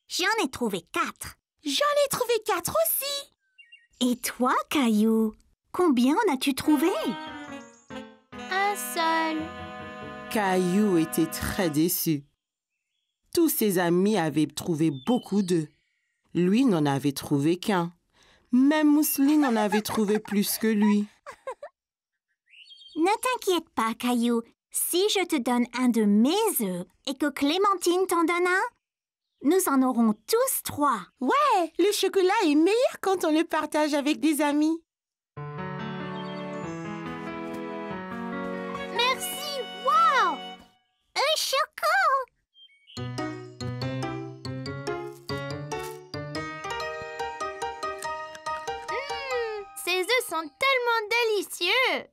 J'en ai trouvé 4. J'en ai trouvé 4 aussi. Et toi, Caillou, combien en as-tu trouvé? Un seul. Caillou était très déçu. Tous ses amis avaient trouvé beaucoup d'œufs. Lui n'en avait trouvé qu'un. Même Mousseline en avait trouvé plus que lui. Ne t'inquiète pas, Caillou. Si je te donne un de mes œufs et que Clémentine t'en donne un, nous en aurons tous 3. Ouais, le chocolat est meilleur quand on le partage avec des amis. Merci, wow! Un choco! Ces œufs sont tellement délicieux.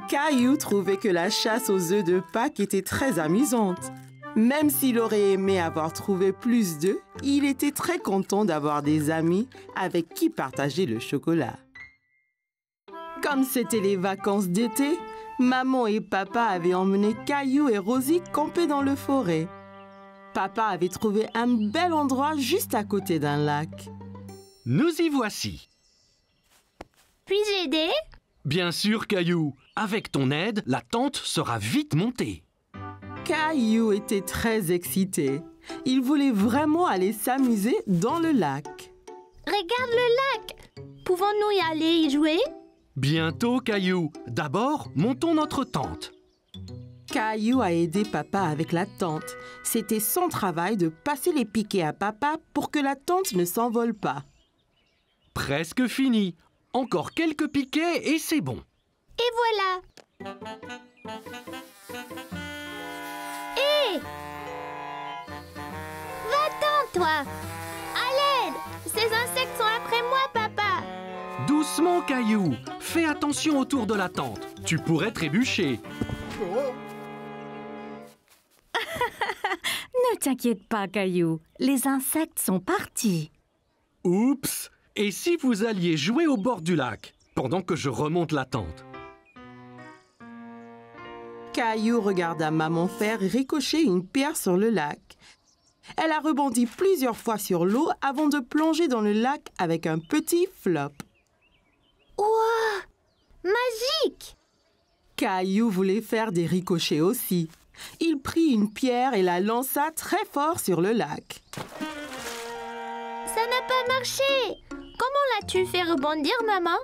Caillou trouvait que la chasse aux œufs de Pâques était très amusante. Même s'il aurait aimé avoir trouvé plus d'œufs, il était très content d'avoir des amis avec qui partager le chocolat. Comme c'était les vacances d'été, maman et papa avaient emmené Caillou et Rosie camper dans le forêt. Papa avait trouvé un bel endroit juste à côté d'un lac. Nous y voici. Puis-je aider? Bien sûr, Caillou. Avec ton aide, la tente sera vite montée. Caillou était très excité. Il voulait vraiment aller s'amuser dans le lac. Regarde le lac. Pouvons-nous y aller y jouer? Bientôt, Caillou. D'abord, montons notre tente. Caillou a aidé papa avec la tente. C'était son travail de passer les piquets à papa pour que la tente ne s'envole pas. Presque fini. Encore quelques piquets et c'est bon. Et voilà. Hé! Va-t'en, toi! À l'aide! Ces insectes sont après moi, papa! Doucement, Caillou. Fais attention autour de la tente. Tu pourrais trébucher. Ne t'inquiète pas, Caillou. Les insectes sont partis. Oups! Et si vous alliez jouer au bord du lac, pendant que je remonte la tente? Caillou regarda maman faire ricocher une pierre sur le lac. Elle a rebondi plusieurs fois sur l'eau avant de plonger dans le lac avec un petit flop. Ouah! Magique! Caillou voulait faire des ricochets aussi. Il prit une pierre et la lança très fort sur le lac. Ça n'a pas marché! Comment l'as-tu fait rebondir, maman?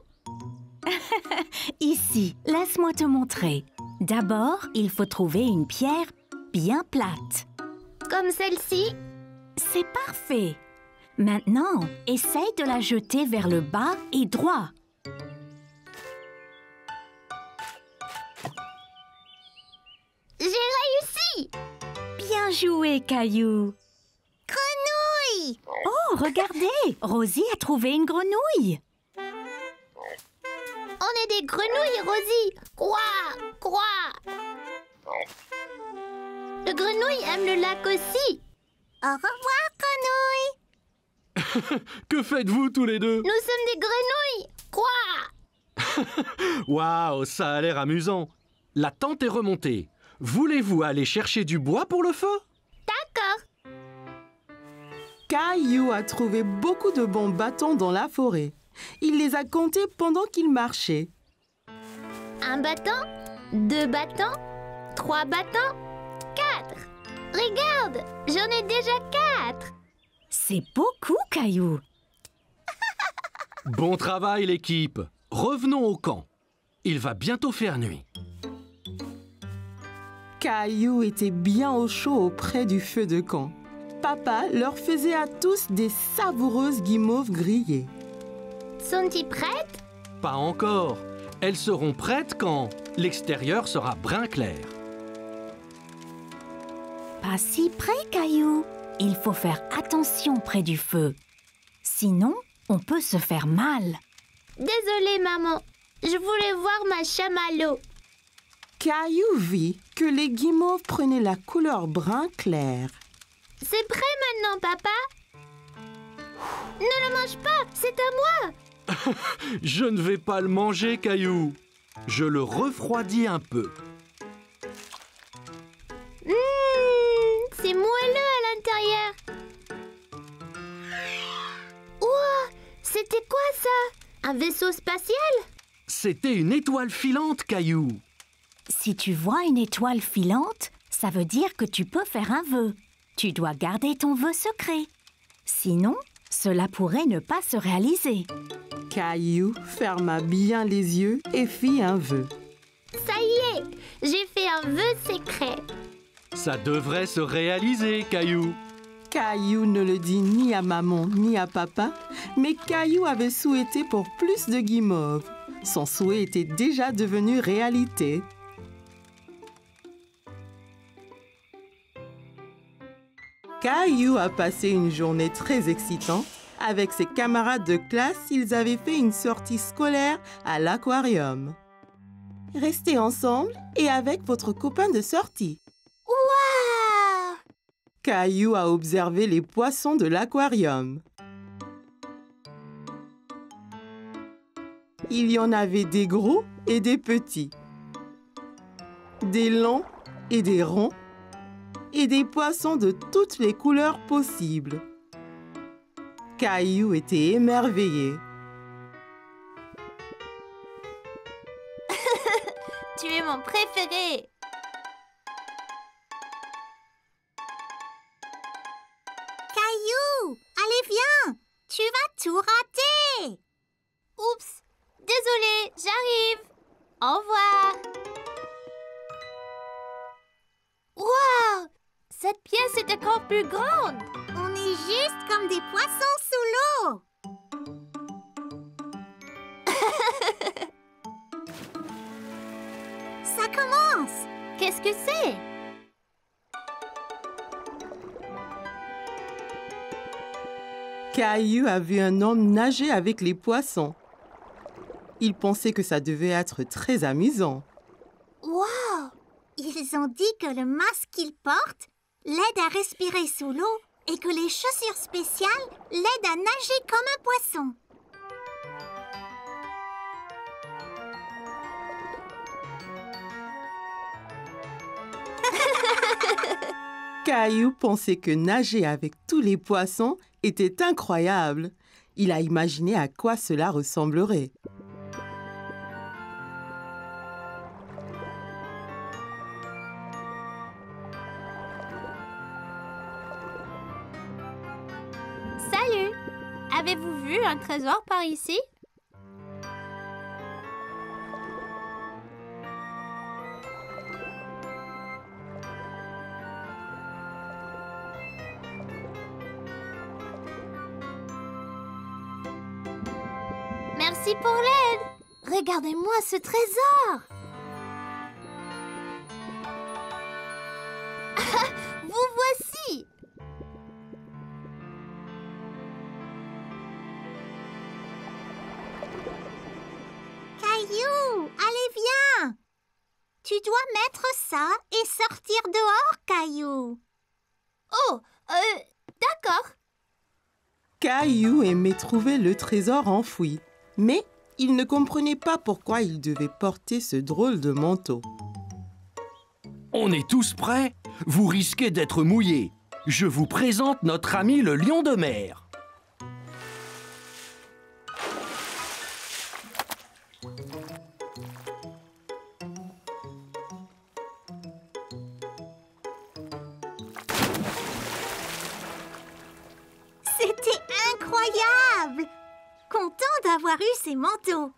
Ici, laisse-moi te montrer. D'abord, il faut trouver une pierre bien plate. Comme celle-ci? C'est parfait. Maintenant, essaye de la jeter vers le bas et droit. J'ai réussi! Bien joué, Caillou. Grenouille! Oh, regardez, Rosie a trouvé une grenouille. On est des grenouilles, Rosie! Quoi? Le grenouille aime le lac aussi. Au revoir, grenouille! Que faites-vous tous les deux? Nous sommes des grenouilles. Quoi? Waouh, ça a l'air amusant. La tente est remontée. Voulez-vous aller chercher du bois pour le feu? D'accord. Caillou a trouvé beaucoup de bons bâtons dans la forêt. Il les a comptés pendant qu'il marchait. Un bâton, 2 bâtons, 3 bâtons, 4. Regarde, j'en ai déjà 4. C'est beaucoup, Caillou. Bon travail, l'équipe. Revenons au camp. Il va bientôt faire nuit. Caillou était bien au chaud auprès du feu de camp. Papa leur faisait à tous des savoureuses guimauves grillées. Sont-ils prêtes? Pas encore. Elles seront prêtes quand l'extérieur sera brun clair. Pas si près, Caillou. Il faut faire attention près du feu. Sinon, on peut se faire mal. Désolée, maman. Je voulais voir ma chamallow. Caillou vit que les guimauves prenaient la couleur brun clair. C'est prêt maintenant, papa? Ne le mange pas, c'est à moi. Je ne vais pas le manger, Caillou. Je le refroidis un peu. C'est moelleux à l'intérieur. Ouah, c'était quoi ça? Un vaisseau spatial? C'était une étoile filante, Caillou. Si tu vois une étoile filante, ça veut dire que tu peux faire un vœu. Tu dois garder ton vœu secret. Sinon, cela pourrait ne pas se réaliser. Caillou ferma bien les yeux et fit un vœu. Ça y est, j'ai fait un vœu secret. Ça devrait se réaliser, Caillou. Caillou ne le dit ni à maman ni à papa, mais Caillou avait souhaité pour plus de guimauves. Son souhait était déjà devenu réalité. Caillou a passé une journée très excitante. Avec ses camarades de classe, ils avaient fait une sortie scolaire à l'aquarium. Restez ensemble et avec votre copain de sortie. Waouh! Caillou a observé les poissons de l'aquarium. Il y en avait des gros et des petits, des longs et des ronds, et des poissons de toutes les couleurs possibles. Caillou était émerveillé. Tu es mon préféré. Caillou, allez viens, tu vas tout rater. Oups, désolée, j'arrive. Au revoir. Waouh, cette pièce est encore plus grande. On est juste comme des poissons sous l'eau. Ça commence. Qu'est-ce que c'est? Caillou a vu un homme nager avec les poissons. Il pensait que ça devait être très amusant. Wow! Ils ont dit que le masque qu'ils portent l'aide à respirer sous l'eau et que les chaussures spéciales l'aident à nager comme un poisson. Caillou pensait que nager avec tous les poissons était incroyable. Il a imaginé à quoi cela ressemblerait. Salut! Avez-vous vu un trésor par ici? Merci pour l'aide! Regardez-moi ce trésor! Vous voici! Caillou, allez viens! Tu dois mettre ça et sortir dehors, Caillou. Oh, d'accord. Caillou aimait trouver le trésor enfoui, mais il ne comprenait pas pourquoi il devait porter ce drôle de manteau. On est tous prêts? Vous risquez d'être mouillés. Je vous présente notre ami le lion de mer. C'était incroyable! Content d'avoir eu ces manteaux.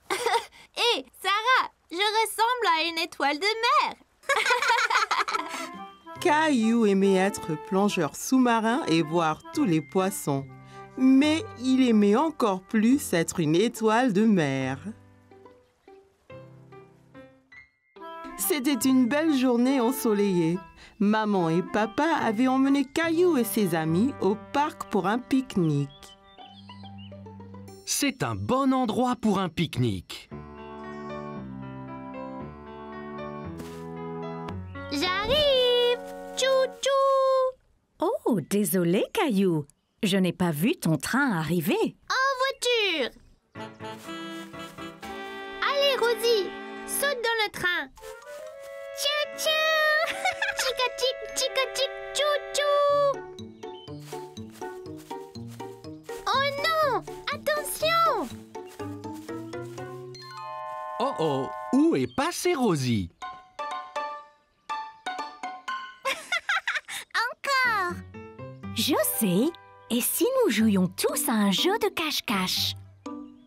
Hé, Sarah, je ressemble à une étoile de mer. Caillou aimait être plongeur sous-marin et voir tous les poissons. Mais il aimait encore plus être une étoile de mer. C'était une belle journée ensoleillée. Maman et papa avaient emmené Caillou et ses amis au parc pour un pique-nique. C'est un bon endroit pour un pique-nique. J'arrive! Tchou-tchou! Oh, désolé, Caillou. Je n'ai pas vu ton train arriver. En voiture! Allez, Rosie, saute dans le train. Tchou-tchou! Chica-tic, tchou-tchou! Oh non! Attention! Oh oh, où est passée Rosie? Je sais. Et si nous jouions tous à un jeu de cache-cache?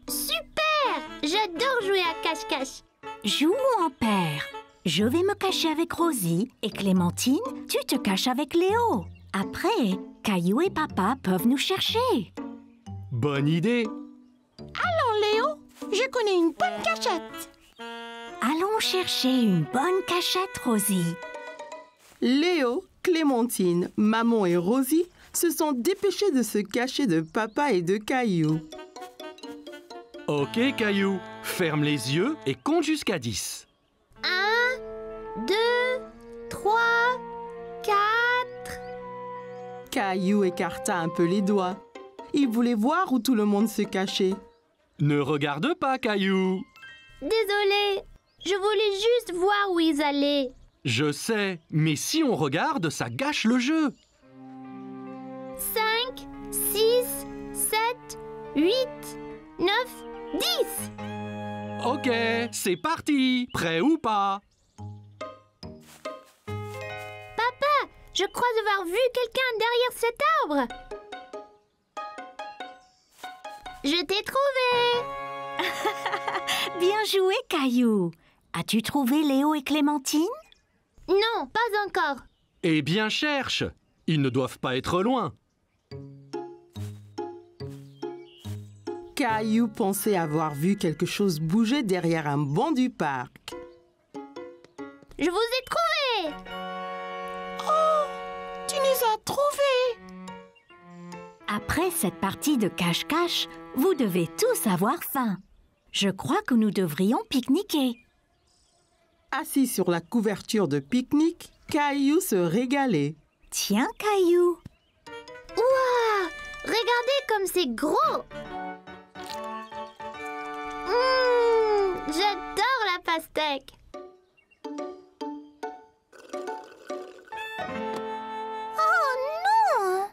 Super! J'adore jouer à cache-cache. Jouons en paire. Je vais me cacher avec Rosie et Clémentine, tu te caches avec Léo. Après, Caillou et papa peuvent nous chercher. Bonne idée. Léo, je connais une bonne cachette. Allons chercher une bonne cachette, Rosie. Léo, Clémentine, maman et Rosie se sont dépêchés de se cacher de papa et de Caillou. Ok, Caillou, ferme les yeux et compte jusqu'à 10. 1, 2, 3, 4... Caillou écarta un peu les doigts. Il voulait voir où tout le monde se cachait. Ne regarde pas, Caillou. Désolée, je voulais juste voir où ils allaient. Je sais, mais si on regarde, ça gâche le jeu. 5, 6, 7, 8, 9, 10. Ok, c'est parti. Prêt ou pas? Papa, je crois avoir vu quelqu'un derrière cet arbre. Je t'ai trouvé. Bien joué, Caillou. As-tu trouvé Léo et Clémentine? Non, pas encore. Eh bien, cherche. Ils ne doivent pas être loin. Caillou pensait avoir vu quelque chose bouger derrière un banc du parc. Je vous ai trouvé. Tu nous as trouvés. Après cette partie de cache-cache, vous devez tous avoir faim. Je crois que nous devrions pique-niquer. Assis sur la couverture de pique-nique, Caillou se régalait. Tiens, Caillou. Ouah, regardez comme c'est gros. J'adore la pastèque. Oh non!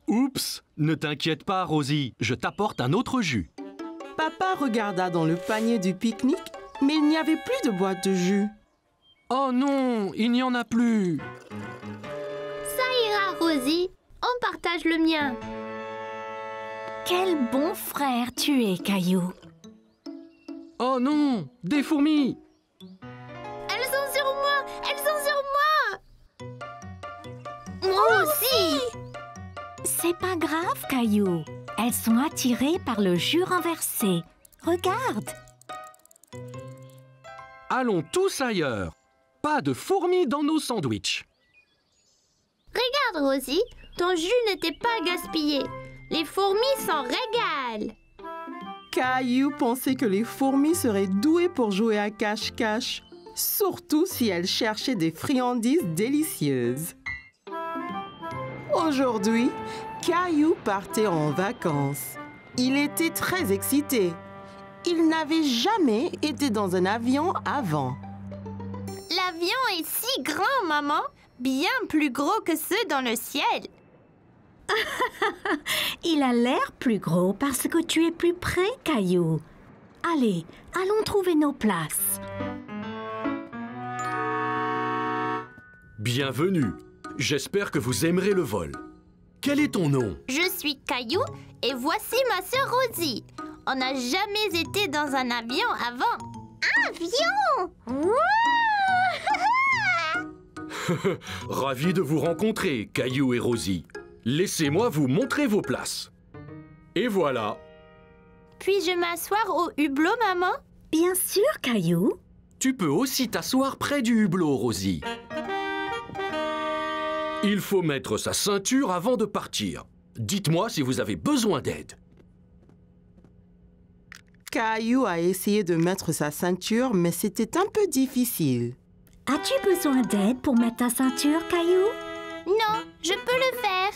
Oups, ne t'inquiète pas, Rosie. Je t'apporte un autre jus. Papa regarda dans le panier du pique-nique, mais il n'y avait plus de boîte de jus. Oh non, il n'y en a plus. Ça ira, Rosie. On partage le mien. Quel bon frère tu es, Caillou. Oh non, des fourmis. Elles sont sur moi. Elles sont sur moi. Moi aussi. C'est pas grave, Caillou. Elles sont attirées par le jus renversé. Regarde. Allons tous ailleurs. Pas de fourmis dans nos sandwichs. Regarde, Rosie. Ton jus n'était pas gaspillé. Les fourmis s'en régalent. Caillou pensait que les fourmis seraient douées pour jouer à cache-cache, surtout si elles cherchaient des friandises délicieuses. Aujourd'hui, Caillou partait en vacances. Il était très excité. Il n'avait jamais été dans un avion avant. L'avion est si grand, maman. Bien plus gros que ceux dans le ciel. Il a l'air plus gros parce que tu es plus près, Caillou. Allez, allons trouver nos places. Bienvenue. J'espère que vous aimerez le vol. Quel est ton nom? Je suis Caillou et voici ma sœur Rosie. On n'a jamais été dans un avion avant. Avion! Ravi de vous rencontrer, Caillou et Rosie. Laissez-moi vous montrer vos places. Et voilà. Puis-je m'asseoir au hublot, maman? Bien sûr, Caillou. Tu peux aussi t'asseoir près du hublot, Rosie. Il faut mettre sa ceinture avant de partir. Dites-moi si vous avez besoin d'aide. Caillou a essayé de mettre sa ceinture, mais c'était un peu difficile. As-tu besoin d'aide pour mettre ta ceinture, Caillou? Non, je peux le faire.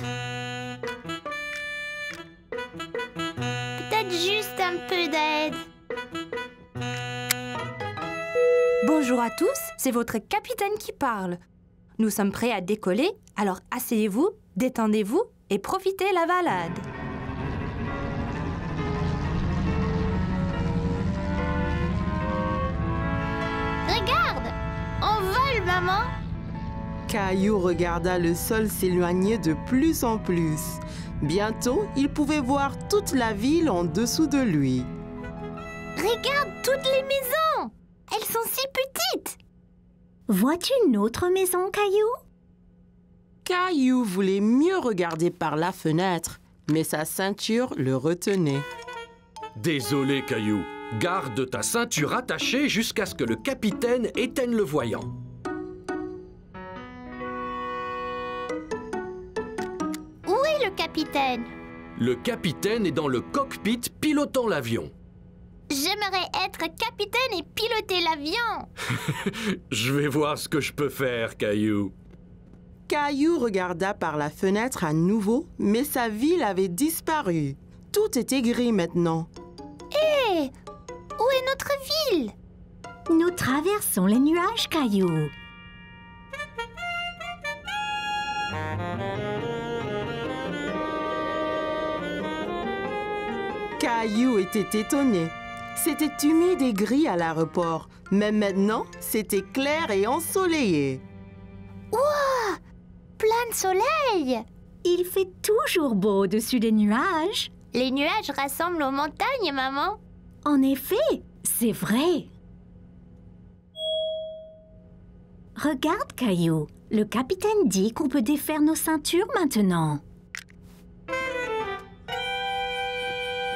Peut-être juste un peu d'aide. Bonjour à tous, c'est votre capitaine qui parle. Nous sommes prêts à décoller, alors asseyez-vous, détendez-vous et profitez la balade. Regarde, on vole, maman. Caillou regarda le sol s'éloigner de plus en plus. Bientôt, il pouvait voir toute la ville en dessous de lui. Regarde toutes les maisons. Elles sont si petites. Vois-tu une autre maison, Caillou? Caillou voulait mieux regarder par la fenêtre, mais sa ceinture le retenait. Désolé, Caillou. Garde ta ceinture attachée jusqu'à ce que le capitaine éteigne le voyant. Où est le capitaine? Le capitaine est dans le cockpit pilotant l'avion. J'aimerais être capitaine et piloter l'avion. Je vais voir ce que je peux faire, Caillou. Caillou regarda par la fenêtre à nouveau, mais sa ville avait disparu. Tout était gris maintenant. Hé! Où est notre ville? Nous traversons les nuages, Caillou. Caillou était étonné. C'était humide et gris à l'aéroport, mais maintenant, c'était clair et ensoleillé. Ouah! Plein de soleil! Il fait toujours beau au-dessus des nuages. Les nuages rassemblent aux montagnes, maman. En effet, c'est vrai. Regarde, Caillou. Le capitaine dit qu'on peut défaire nos ceintures maintenant.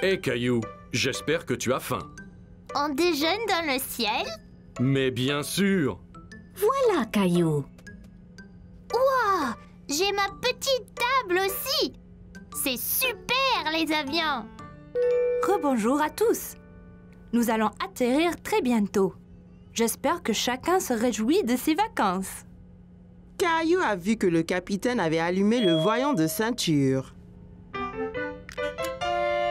Hé, Caillou, j'espère que tu as faim. On déjeune dans le ciel? Mais bien sûr. Voilà, Caillou. Ouah! J'ai ma petite table aussi! C'est super, les avions! Rebonjour à tous. Nous allons atterrir très bientôt. J'espère que chacun se réjouit de ses vacances. Caillou a vu que le capitaine avait allumé le voyant de ceinture.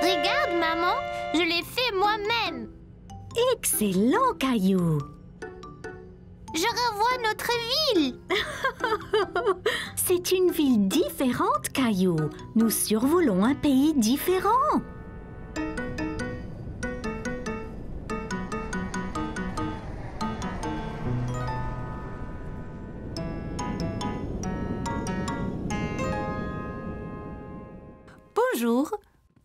Regarde, maman, je l'ai fait moi-même. Excellent, Caillou. Je revois notre ville. C'est une ville différente, Caillou. Nous survolons un pays différent. Bonjour,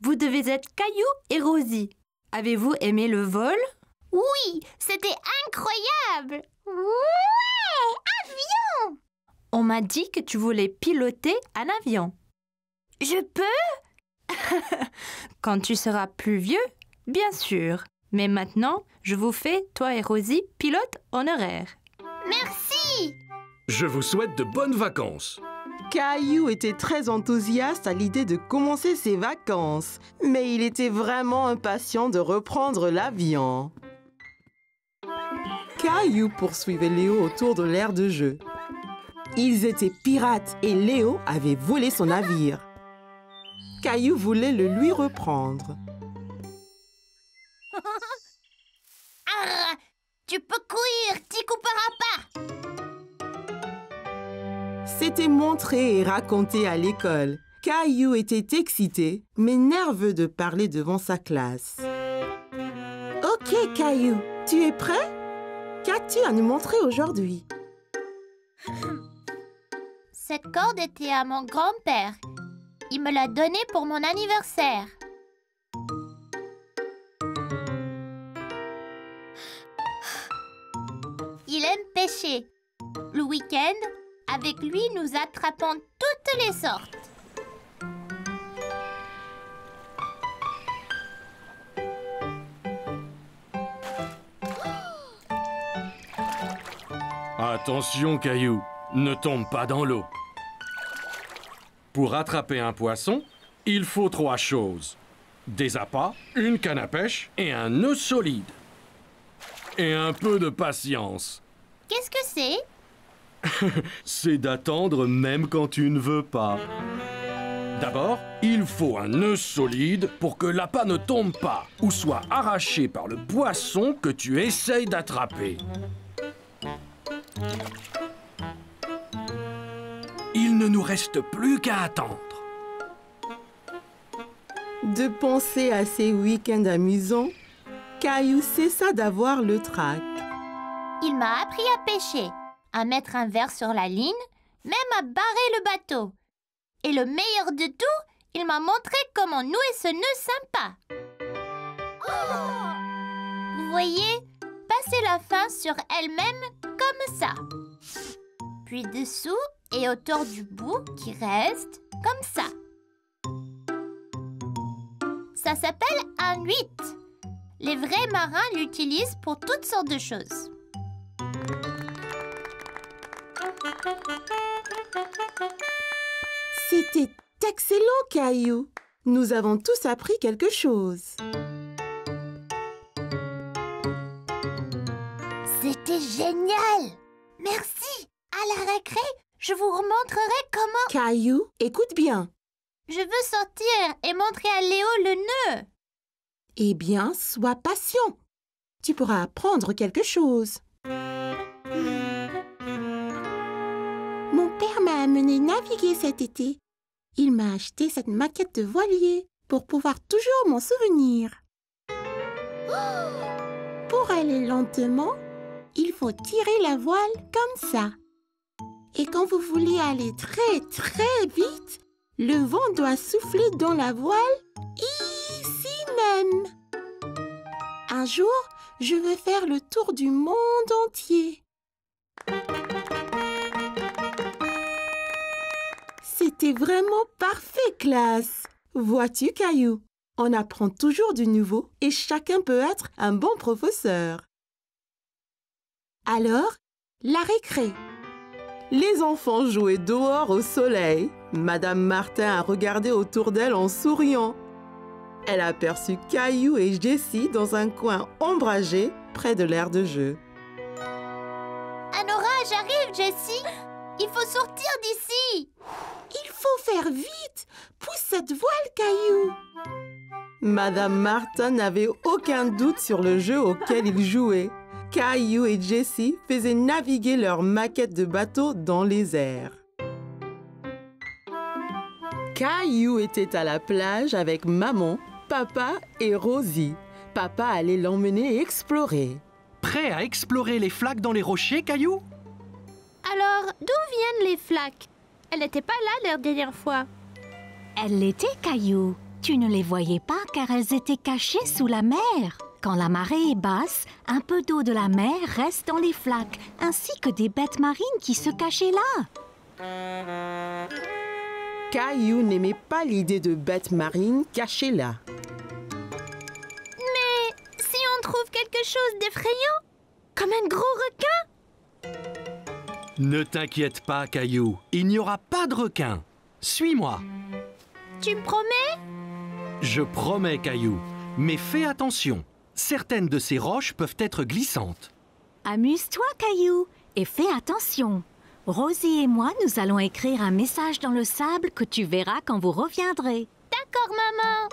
vous devez être Caillou et Rosie. Avez-vous aimé le vol? Oui, c'était incroyable. Ouais, avion! On m'a dit que tu voulais piloter un avion. Je peux? Quand tu seras plus vieux, bien sûr. Mais maintenant, je vous fais, toi et Rosie, pilote honoraire. Merci! Je vous souhaite de bonnes vacances. Caillou était très enthousiaste à l'idée de commencer ses vacances, mais il était vraiment impatient de reprendre l'avion. Caillou poursuivait Léo autour de l'aire de jeu. Ils étaient pirates et Léo avait volé son navire. Caillou voulait le lui reprendre. Ah, tu peux courir, t'y couperas pas. C'était montré et raconté à l'école. Caillou était excité, mais nerveux de parler devant sa classe. Ok, Caillou, tu es prêt? Qu'as-tu à nous montrer aujourd'hui? Cette corde était à mon grand-père. Il me l'a donnée pour mon anniversaire. Il aime pêcher. Le week-end, avec lui, nous attrapons toutes les sortes. Attention, Caillou, ne tombe pas dans l'eau. Pour attraper un poisson, il faut 3 choses. Des appâts, une canne à pêche et un nœud solide. Et un peu de patience. Qu'est-ce que c'est? C'est d'attendre même quand tu ne veux pas. D'abord, il faut un nœud solide pour que l'appât ne tombe pas ou soit arraché par le poisson que tu essayes d'attraper. Il ne nous reste plus qu'à attendre. De penser à ces week-ends amusants, Caillou cessa d'avoir le trac. Il m'a appris à pêcher, à mettre un verre sur la ligne, même à barrer le bateau. Et le meilleur de tout, il m'a montré comment nouer ce nœud sympa. Vous voyez, passer la fin sur elle-même comme ça. Puis dessous et autour du bout qui reste comme ça. Ça s'appelle un 8. Les vrais marins l'utilisent pour toutes sortes de choses. C'était excellent, Caillou. Nous avons tous appris quelque chose. C'était génial! Merci! À la récré, je vous remontrerai comment... Caillou, écoute bien. Je veux sortir et montrer à Léo le nœud. Eh bien, sois patient. Tu pourras apprendre quelque chose. Mon père m'a amené naviguer cet été. Il m'a acheté cette maquette de voilier pour pouvoir toujours m'en souvenir. Pour aller lentement, il faut tirer la voile comme ça. Et quand vous voulez aller très très vite, le vent doit souffler dans la voile ici même. Un jour, je veux faire le tour du monde entier. C'était vraiment parfait, classe. Vois-tu, Caillou, on apprend toujours du nouveau et chacun peut être un bon professeur. Alors, la récré. Les enfants jouaient dehors au soleil. Madame Martin a regardé autour d'elle en souriant. Elle a aperçu Caillou et Jessie dans un coin ombragé près de l'aire de jeu. Un orage arrive, Jessie. Il faut sortir d'ici. Il faut faire vite. Pousse cette voile, Caillou. Madame Martin n'avait aucun doute sur le jeu auquel ils jouaient. Caillou et Jessie faisaient naviguer leur maquette de bateau dans les airs. Caillou était à la plage avec maman, papa et Rosie. Papa allait l'emmener explorer. Prêt à explorer les flaques dans les rochers, Caillou? Alors, d'où viennent les flaques? Elle n'était pas là la dernière fois. Elles l'étaient, Caillou. Tu ne les voyais pas car elles étaient cachées sous la mer. Quand la marée est basse, un peu d'eau de la mer reste dans les flaques, ainsi que des bêtes marines qui se cachaient là. Caillou n'aimait pas l'idée de bêtes marines cachées là. Mais si on trouve quelque chose d'effrayant, comme un gros requin? Ne t'inquiète pas, Caillou. Il n'y aura pas de requin. Suis-moi. Tu me promets? Je promets, Caillou. Mais fais attention. Certaines de ces roches peuvent être glissantes. Amuse-toi, Caillou, et fais attention. Rosie et moi, nous allons écrire un message dans le sable que tu verras quand vous reviendrez. D'accord, maman.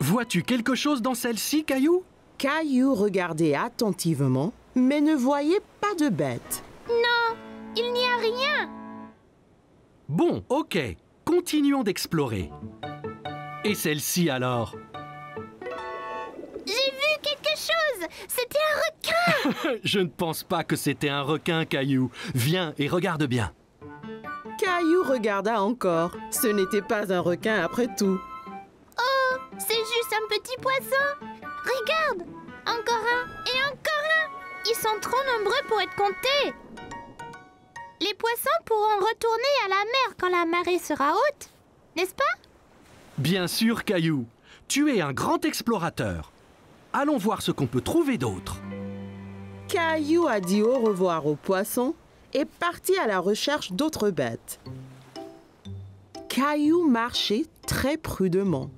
Vois-tu quelque chose dans celle-ci, Caillou? Caillou regardait attentivement, mais ne voyait pas de bête. Non, il n'y a rien. Bon, ok. Continuons d'explorer. Et celle-ci alors? J'ai vu quelque chose. C'était un requin. Je ne pense pas que c'était un requin, Caillou. Viens et regarde bien. Caillou regarda encore. Ce n'était pas un requin après tout. Oh, c'est juste un petit poisson. Regarde, encore un et encore un. Ils sont trop nombreux pour être comptés. Les poissons pourront retourner à la mer quand la marée sera haute, n'est-ce pas? Bien sûr, Caillou. Tu es un grand explorateur. Allons voir ce qu'on peut trouver d'autre. Caillou a dit au revoir aux poissons et partit à la recherche d'autres bêtes. Caillou marchait très prudemment.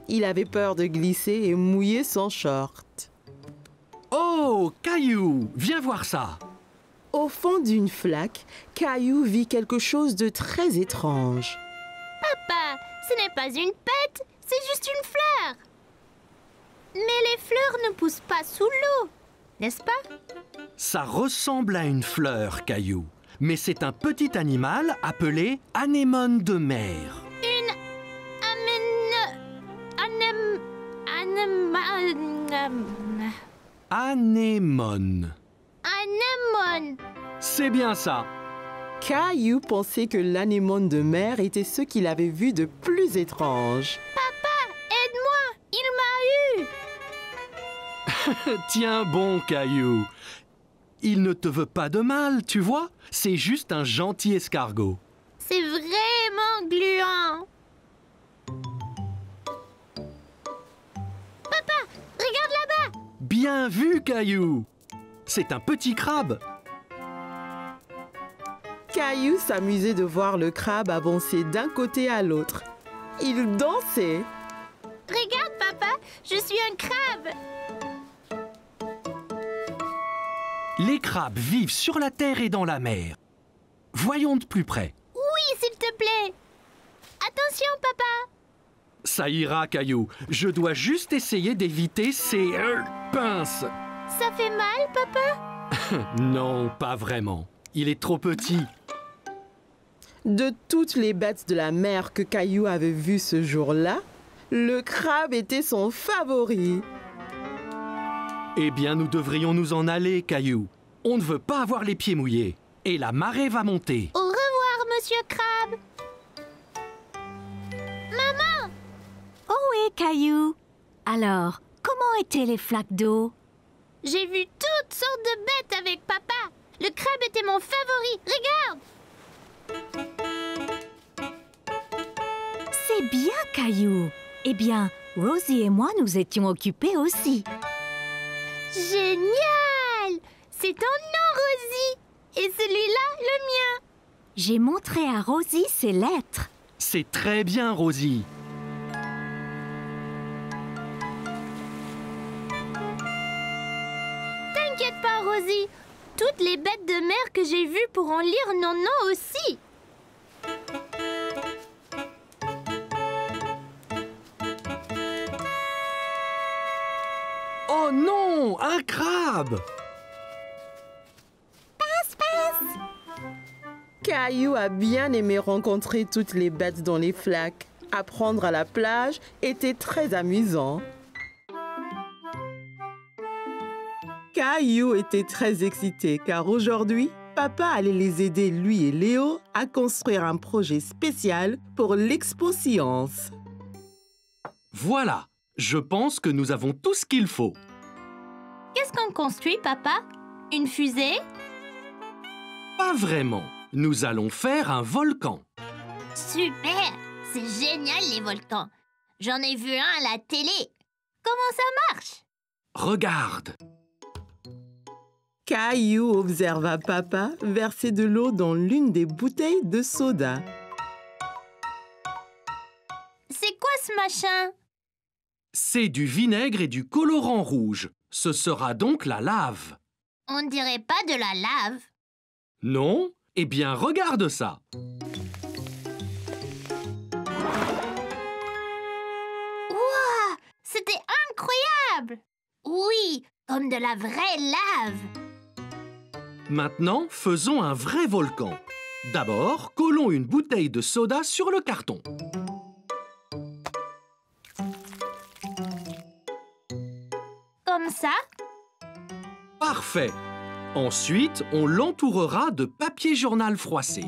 Il avait peur de glisser et mouiller son short. Oh, Caillou, viens voir ça. Au fond d'une flaque, Caillou vit quelque chose de très étrange. Papa, ce n'est pas une pète, c'est juste une fleur. Mais les fleurs ne poussent pas sous l'eau, n'est-ce pas? Ça ressemble à une fleur, Caillou. Mais c'est un petit animal appelé anémone de mer. Une Anémone. anémone. C'est bien ça. Caillou pensait que l'anémone de mer était ce qu'il avait vu de plus étrange. Papa, aide-moi, il m'a eu. Tiens bon, Caillou. Il ne te veut pas de mal, tu vois. C'est juste un gentil escargot. C'est vraiment gluant. Papa, regarde là-bas. Bien vu, Caillou. C'est un petit crabe. Caillou s'amusait de voir le crabe avancer d'un côté à l'autre. Il dansait. Regarde, papa, je suis un crabe. Les crabes vivent sur la terre et dans la mer. Voyons de plus près. Oui, s'il te plaît. Attention, papa. Ça ira, Caillou. Je dois juste essayer d'éviter ces pinces. Ça fait mal, papa? Non, pas vraiment. Il est trop petit. De toutes les bêtes de la mer que Caillou avait vues ce jour-là, le crabe était son favori. Eh bien, nous devrions nous en aller, Caillou. On ne veut pas avoir les pieds mouillés. Et la marée va monter. Au revoir, monsieur Crabe. Maman! Oh oui, Caillou. Alors, comment étaient les flaques d'eau? J'ai vu toutes sortes de bêtes avec papa. Le crabe était mon favori. Regarde! C'est bien, Caillou. Eh bien, Rosie et moi, nous étions occupés aussi. Génial! C'est ton nom, Rosie. Et celui-là, le mien. J'ai montré à Rosie ses lettres. C'est très bien, Rosie. T'inquiète pas, Rosie. Toutes les bêtes de mer que j'ai vues pourront lire nos noms aussi. Oh non, un crabe! Caillou a bien aimé rencontrer toutes les bêtes dans les flaques. Apprendre à la plage était très amusant. Caillou était très excité car aujourd'hui, papa allait les aider, lui et Léo, à construire un projet spécial pour l'Expo Science. Voilà, je pense que nous avons tout ce qu'il faut. Qu'est-ce qu'on construit, papa? Une fusée? Pas vraiment. Nous allons faire un volcan. Super! C'est génial, les volcans. J'en ai vu un à la télé. Comment ça marche? Regarde. Caillou observa papa verser de l'eau dans l'une des bouteilles de soda. C'est quoi ce machin? C'est du vinaigre et du colorant rouge. Ce sera donc la lave. On dirait pas de la lave. Non? Eh bien, regarde ça. Wow! C'était incroyable! Oui, comme de la vraie lave. Maintenant, faisons un vrai volcan. D'abord, collons une bouteille de soda sur le carton. Comme ça? Parfait. Ensuite, on l'entourera de papier journal froissé.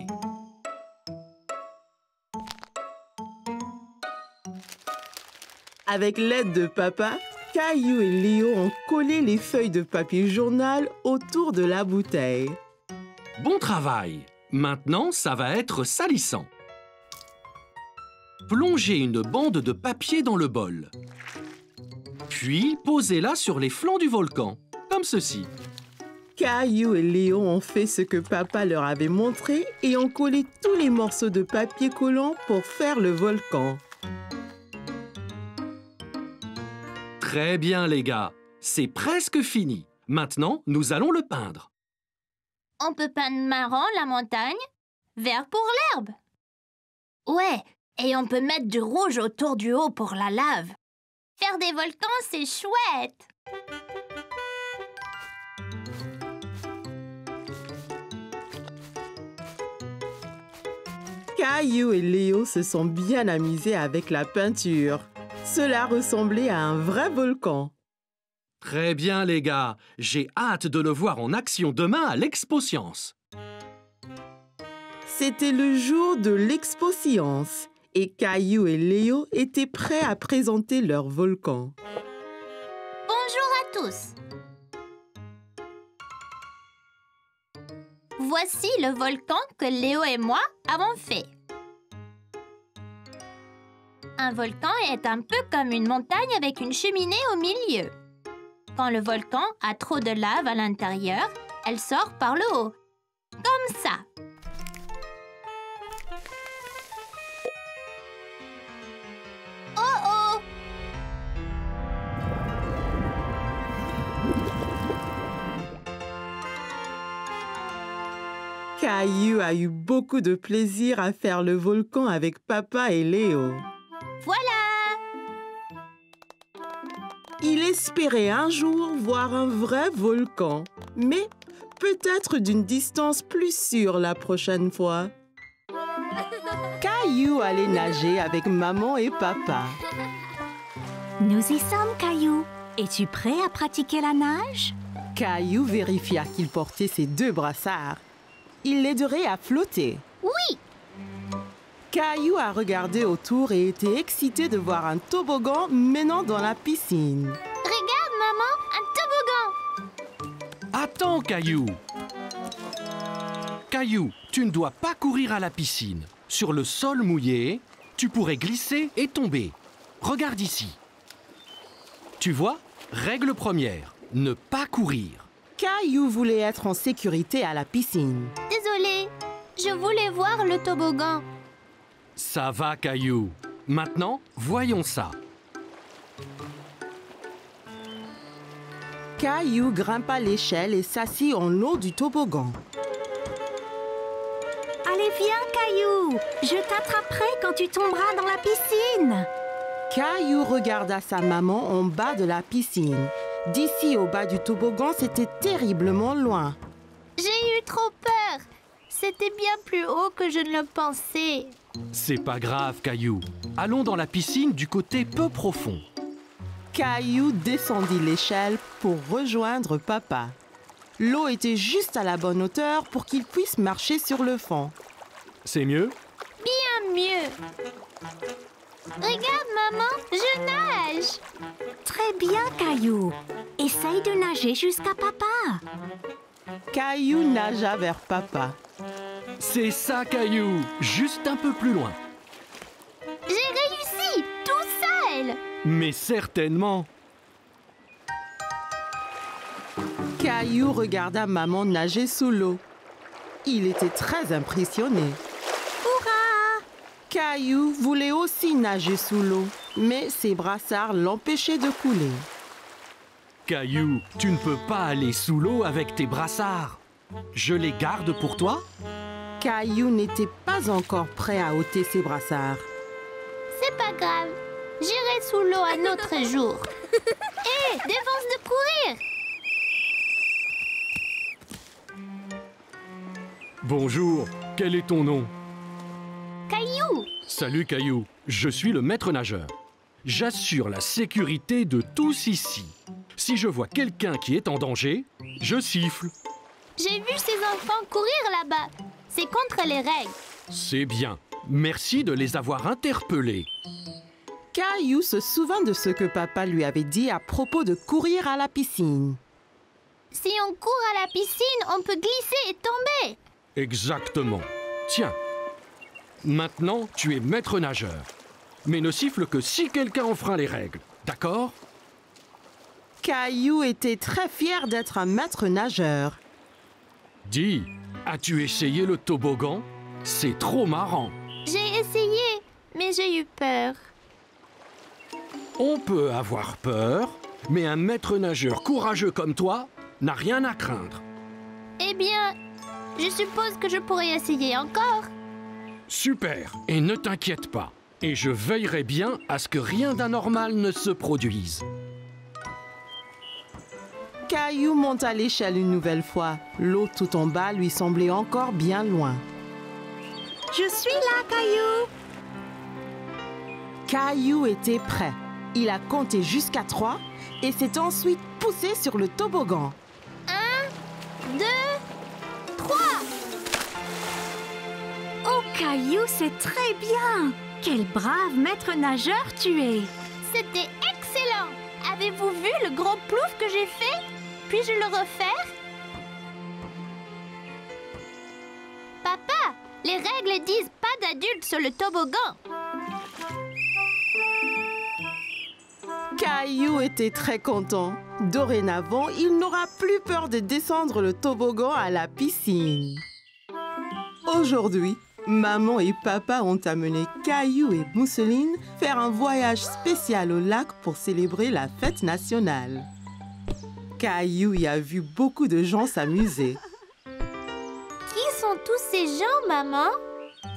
Avec l'aide de papa, Caillou et Léo ont collé les feuilles de papier journal autour de la bouteille. Bon travail. Maintenant, ça va être salissant. Plongez une bande de papier dans le bol. Puis, posez-la sur les flancs du volcan, comme ceci. Caillou et Léo ont fait ce que papa leur avait montré et ont collé tous les morceaux de papier collant pour faire le volcan. Très bien, les gars. C'est presque fini. Maintenant, nous allons le peindre. On peut peindre marron la montagne, vert pour l'herbe. Ouais, et on peut mettre du rouge autour du haut pour la lave. Faire des volcans, c'est chouette. Caillou et Léo se sont bien amusés avec la peinture. Cela ressemblait à un vrai volcan. Très bien, les gars. J'ai hâte de le voir en action demain à l'Expo Science. C'était le jour de l'Expo Science et Caillou et Léo étaient prêts à présenter leur volcan. Bonjour à tous. Voici le volcan que Léo et moi avons fait. Un volcan est un peu comme une montagne avec une cheminée au milieu. Quand le volcan a trop de lave à l'intérieur, elle sort par le haut, comme ça. Oh oh! Caillou a eu beaucoup de plaisir à faire le volcan avec papa et Léo. Voilà! Il espérait un jour voir un vrai volcan, mais peut-être d'une distance plus sûre la prochaine fois. Caillou allait nager avec maman et papa. Nous y sommes, Caillou. Es-tu prêt à pratiquer la nage? Caillou vérifia qu'il portait ses 2 brassards. Il l'aiderait à flotter. Oui! Caillou a regardé autour et était excité de voir un toboggan menant dans la piscine. Regarde, maman, un toboggan! Attends, Caillou. Caillou, tu ne dois pas courir à la piscine. Sur le sol mouillé, tu pourrais glisser et tomber. Regarde ici. Tu vois, règle première, ne pas courir. Caillou voulait être en sécurité à la piscine. Désolée, je voulais voir le toboggan. Ça va, Caillou. Maintenant, voyons ça. Caillou grimpa l'échelle et s'assit en haut du toboggan. Allez, viens, Caillou. Je t'attraperai quand tu tomberas dans la piscine. Caillou regarda sa maman en bas de la piscine. D'ici au bas du toboggan, c'était terriblement loin. J'ai eu trop peur. C'était bien plus haut que je ne le pensais. C'est pas grave, Caillou. Allons dans la piscine du côté peu profond. Caillou descendit l'échelle pour rejoindre papa. L'eau était juste à la bonne hauteur pour qu'il puisse marcher sur le fond. C'est mieux? Bien mieux. Regarde, maman, je nage. Très bien, Caillou. Essaye de nager jusqu'à papa. Caillou nagea vers papa. C'est ça, Caillou. Juste un peu plus loin. J'ai réussi, tout seul. Mais certainement. Caillou regarda maman nager sous l'eau. Il était très impressionné. Hurrah! Caillou voulait aussi nager sous l'eau, mais ses brassards l'empêchaient de couler. Caillou, tu ne peux pas aller sous l'eau avec tes brassards. Je les garde pour toi? Caillou n'était pas encore prêt à ôter ses brassards. C'est pas grave. J'irai sous l'eau un autre jour. Hé, défense de courir. Bonjour, quel est ton nom? Caillou. Salut, Caillou. Je suis le maître nageur. J'assure la sécurité de tous ici. Si je vois quelqu'un qui est en danger, je siffle. J'ai vu ces enfants courir là-bas. C'est contre les règles. C'est bien. Merci de les avoir interpellés. Caillou se souvint de ce que papa lui avait dit à propos de courir à la piscine. Si on court à la piscine, on peut glisser et tomber. Exactement. Tiens. Maintenant, tu es maître nageur. Mais ne siffle que si quelqu'un enfreint les règles. D'accord? Caillou était très fier d'être un maître nageur. Dis, as-tu essayé le toboggan? C'est trop marrant. J'ai essayé, mais j'ai eu peur. On peut avoir peur, mais un maître nageur courageux comme toi n'a rien à craindre. Eh bien, je suppose que je pourrais essayer encore. Super, et ne t'inquiète pas. Et je veillerai bien à ce que rien d'anormal ne se produise. Caillou monte à l'échelle une nouvelle fois. L'eau tout en bas lui semblait encore bien loin. Je suis là, Caillou. Caillou était prêt. Il a compté jusqu'à 3 et s'est ensuite poussé sur le toboggan. 1, 2, 3. Oh, Caillou, c'est très bien. Quel brave maître nageur tu es. C'était excellent. Avez-vous vu le gros plouf que j'ai fait? Puis-je le refaire? Papa, les règles disent pas d'adultes sur le toboggan. Caillou était très content. Dorénavant, il n'aura plus peur de descendre le toboggan à la piscine. Aujourd'hui, maman et papa ont amené Caillou et Mousseline faire un voyage spécial au lac pour célébrer la fête nationale. Caillou y a vu beaucoup de gens s'amuser. Qui sont tous ces gens, maman?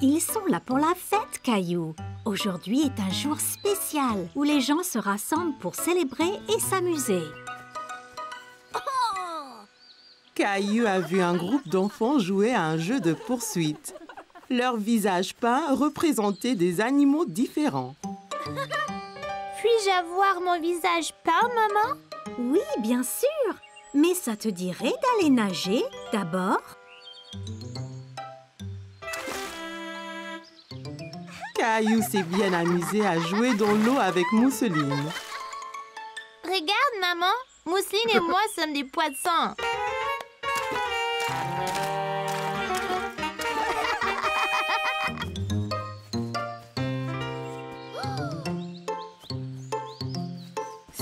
Ils sont là pour la fête, Caillou. Aujourd'hui est un jour spécial où les gens se rassemblent pour célébrer et s'amuser. Caillou a vu un groupe d'enfants jouer à un jeu de poursuite. Leurs visages peints représentaient des animaux différents. Puis-je avoir mon visage peint, maman? Oui, bien sûr. Mais ça te dirait d'aller nager d'abord? Caillou s'est bien amusé à jouer dans l'eau avec Mousseline. Regarde, maman. Mousseline et moi sommes des poissons.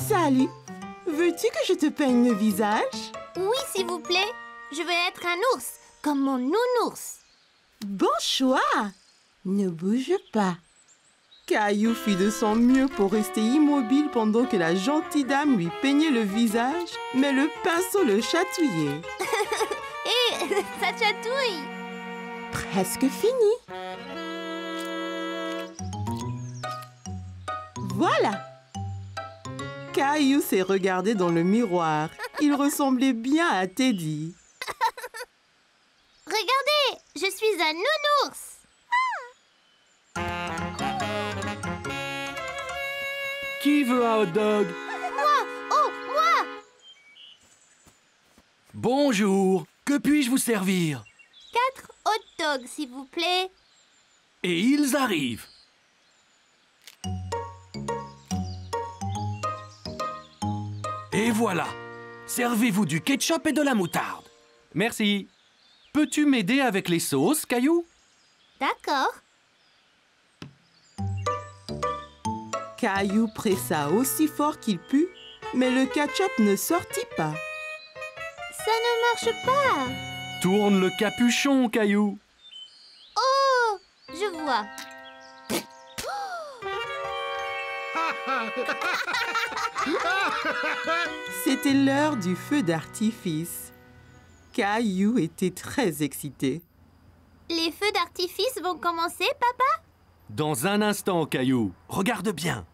Salut! Veux-tu que je te peigne le visage? Oui, s'il vous plaît. Je veux être un ours, comme mon nounours. Bon choix! Ne bouge pas. Caillou fit de son mieux pour rester immobile pendant que la gentille dame lui peignait le visage, mais le pinceau le chatouillait. Hé, ça chatouille. Presque fini. Voilà! Caillou s'est regardé dans le miroir. Il ressemblait bien à Teddy. Regardez, je suis un nounours. Qui veut un hot dog? Moi, oh, moi. Bonjour, que puis-je vous servir? 4 hot dogs, s'il vous plaît. Et ils arrivent. Et voilà, servez-vous du ketchup et de la moutarde. Merci. Peux-tu m'aider avec les sauces, Caillou? D'accord. Caillou pressa aussi fort qu'il put, mais le ketchup ne sortit pas. Ça ne marche pas. Tourne le capuchon, Caillou. Oh, je vois. C'était l'heure du feu d'artifice. Caillou était très excité. Les feux d'artifice vont commencer, papa? Dans un instant, Caillou. Regarde bien.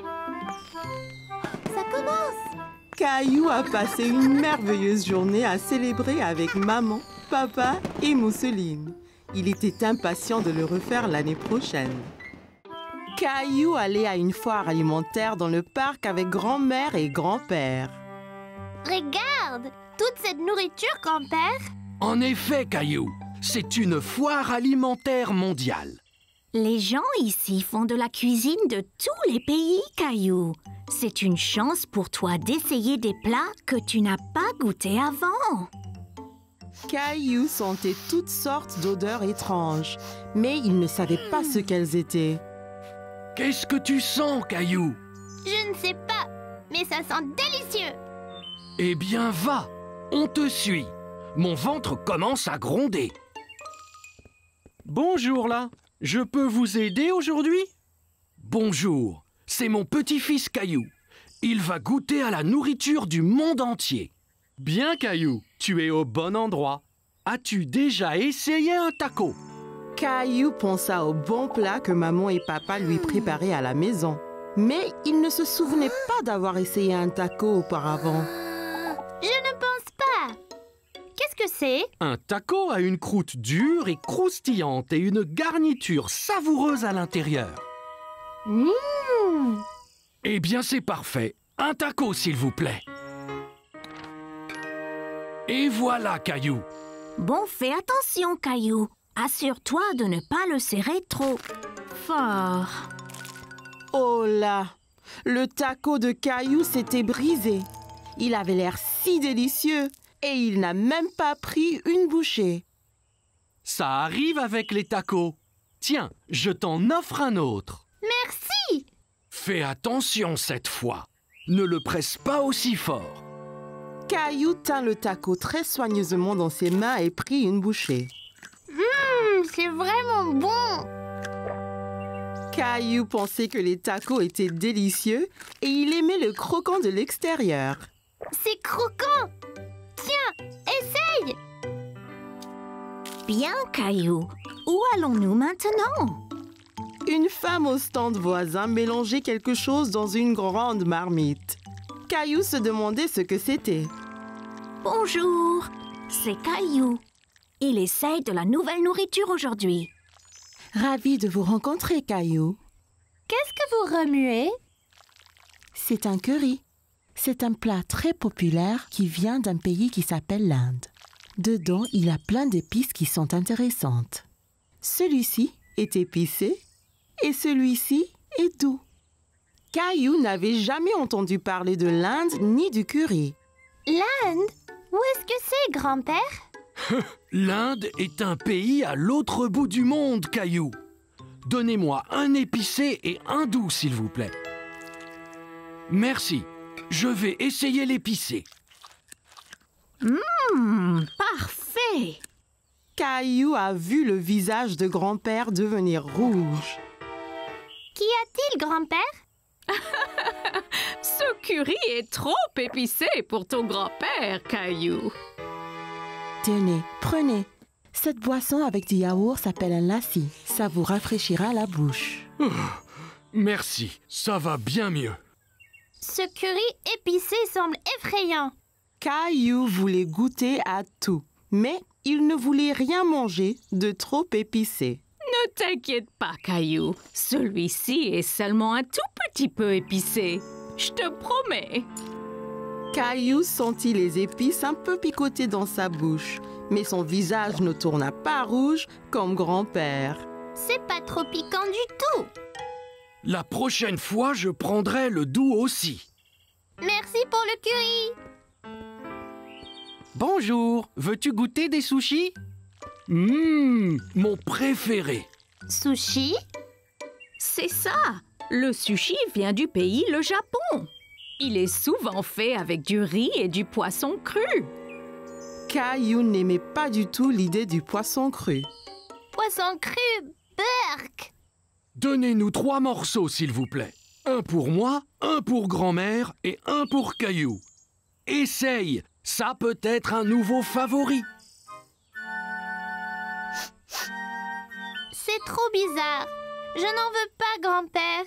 Ça commence. Caillou a passé une merveilleuse journée à célébrer avec maman, papa et Mousseline. Il était impatient de le refaire l'année prochaine. Caillou allait à une foire alimentaire dans le parc avec grand-mère et grand-père. Regarde, toute cette nourriture, grand-père. En effet, Caillou, c'est une foire alimentaire mondiale. Les gens ici font de la cuisine de tous les pays, Caillou. C'est une chance pour toi d'essayer des plats que tu n'as pas goûtés avant. Caillou sentait toutes sortes d'odeurs étranges, mais il ne savait pas ce qu'elles étaient. Qu'est-ce que tu sens, Caillou? Je ne sais pas, mais ça sent délicieux. Eh bien, va, on te suit. Mon ventre commence à gronder. Bonjour là, je peux vous aider aujourd'hui? Bonjour, c'est mon petit-fils Caillou. Il va goûter à la nourriture du monde entier. Bien Caillou, tu es au bon endroit. As-tu déjà essayé un taco? Caillou pensa au bon plat que maman et papa lui préparaient à la maison. Mais il ne se souvenait pas d'avoir essayé un taco auparavant. Je ne pense pas. Qu'est-ce que c'est? Un taco a une croûte dure et croustillante et une garniture savoureuse à l'intérieur. Eh bien, c'est parfait. Un taco, s'il vous plaît. Et voilà, Caillou. Bon, fais attention, Caillou. Assure-toi de ne pas le serrer trop fort. Oh là! Le taco de Caillou s'était brisé. Il avait l'air si délicieux et il n'a même pas pris une bouchée. Ça arrive avec les tacos. Tiens, je t'en offre un autre. Merci. Fais attention cette fois. Ne le presse pas aussi fort. Caillou tint le taco très soigneusement dans ses mains et prit une bouchée. C'est vraiment bon. Caillou pensait que les tacos étaient délicieux et il aimait le croquant de l'extérieur. C'est croquant. Tiens, essaye. Bien, Caillou. Où allons-nous maintenant? Une femme au stand voisin mélangeait quelque chose dans une grande marmite. Caillou se demandait ce que c'était. Bonjour, c'est Caillou. Il essaye de la nouvelle nourriture aujourd'hui. Ravi de vous rencontrer, Caillou. Qu'est-ce que vous remuez? C'est un curry. C'est un plat très populaire qui vient d'un pays qui s'appelle l'Inde. Dedans, il y a plein d'épices qui sont intéressantes. Celui-ci est épicé et celui-ci est doux. Caillou n'avait jamais entendu parler de l'Inde ni du curry. L'Inde? Où est-ce que c'est, grand-père? L'Inde est un pays à l'autre bout du monde, Caillou. Donnez-moi un épicé et un doux, s'il vous plaît. Merci. Je vais essayer l'épicé. Parfait. Caillou a vu le visage de grand-père devenir rouge. Qu'y a-t-il, grand-père? Ce curry est trop épicé pour ton grand-père, Caillou. Tenez, prenez. Cette boisson avec du yaourt s'appelle un lassi. Ça vous rafraîchira la bouche. Merci, ça va bien mieux. Ce curry épicé semble effrayant. Caillou voulait goûter à tout, mais il ne voulait rien manger de trop épicé. Ne t'inquiète pas, Caillou. Celui-ci est seulement un tout petit peu épicé. Je te promets. Caillou sentit les épices un peu picoter dans sa bouche, mais son visage ne tourna pas rouge comme grand-père. C'est pas trop piquant du tout. La prochaine fois, je prendrai le doux aussi. Merci pour le curry. Bonjour, veux-tu goûter des sushis? Mon préféré. Sushi? C'est ça. Le sushi vient du pays, le Japon. Il est souvent fait avec du riz et du poisson cru. Caillou n'aimait pas du tout l'idée du poisson cru. Poisson cru, burk. Donnez-nous 3 morceaux, s'il vous plaît. Un pour moi, un pour grand-mère et un pour Caillou. Essaye, ça peut être un nouveau favori. C'est trop bizarre. Je n'en veux pas, grand-père.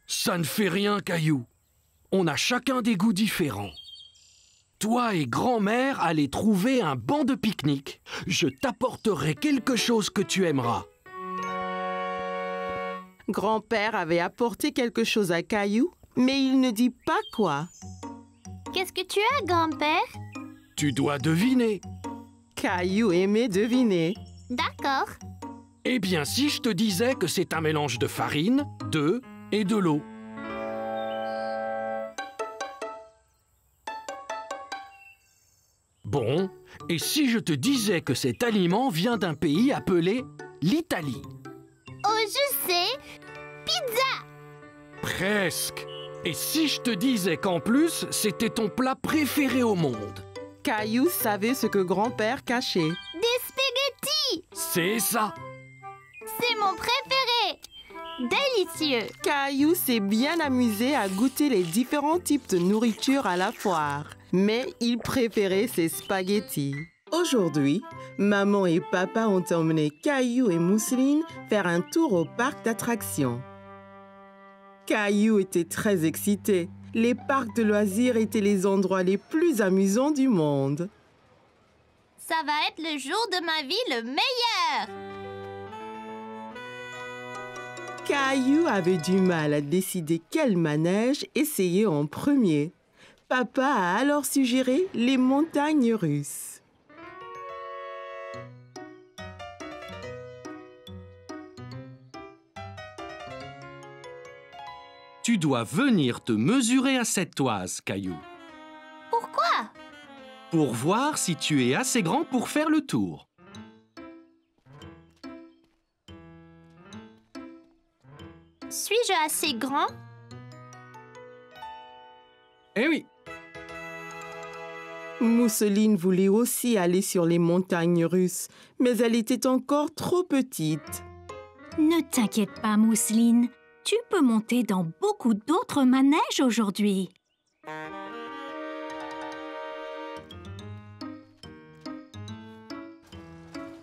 Ça ne fait rien, Caillou. On a chacun des goûts différents. Toi et grand-mère allez trouver un banc de pique-nique. Je t'apporterai quelque chose que tu aimeras. Grand-père avait apporté quelque chose à Caillou, mais il ne dit pas quoi. Qu'est-ce que tu as, grand-père? Tu dois deviner. Caillou aimait deviner. D'accord. Eh bien, si je te disais que c'est un mélange de farine, d'œufs et de l'eau. Bon, et si je te disais que cet aliment vient d'un pays appelé l'Italie? Oh, je sais. Pizza. Presque. Et si je te disais qu'en plus, c'était ton plat préféré au monde? Caillou savait ce que grand-père cachait. Des spaghettis! C'est ça. C'est mon préféré! Délicieux! Caillou s'est bien amusé à goûter les différents types de nourriture à la foire, mais il préférait ses spaghettis. Aujourd'hui, maman et papa ont emmené Caillou et Mousseline faire un tour au parc d'attractions. Caillou était très excité. Les parcs de loisirs étaient les endroits les plus amusants du monde. Ça va être le jour de ma vie le meilleur! Caillou avait du mal à décider quel manège essayer en premier. Papa a alors suggéré les montagnes russes. Tu dois venir te mesurer à cette toise, Caillou. Pourquoi? Pour voir si tu es assez grand pour faire le tour. Suis-je assez grand? Eh oui, Mousseline voulait aussi aller sur les montagnes russes, mais elle était encore trop petite. Ne t'inquiète pas, Mousseline. Tu peux monter dans beaucoup d'autres manèges aujourd'hui.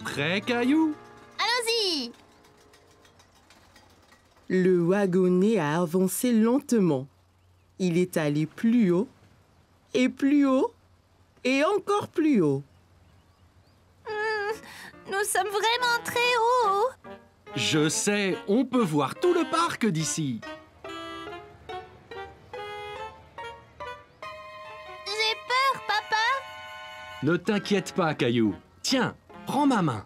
prêt, Caillou? Allons-y! Le wagonnet a avancé lentement. Il est allé plus haut, et plus haut, et encore plus haut. Nous sommes vraiment très hauts! Je sais, on peut voir tout le parc d'ici. J'ai peur, papa! Ne t'inquiète pas, Caillou. Tiens, prends ma main.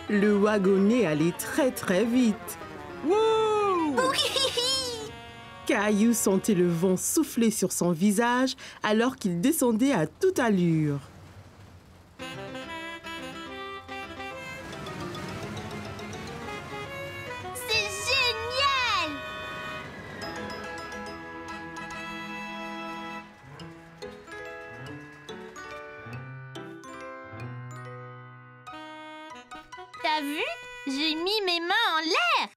Le wagonnet allait très très vite. Wouh! Caillou sentait le vent souffler sur son visage alors qu'il descendait à toute allure. C'est génial! T'as vu? J'ai mis mes mains en l'air!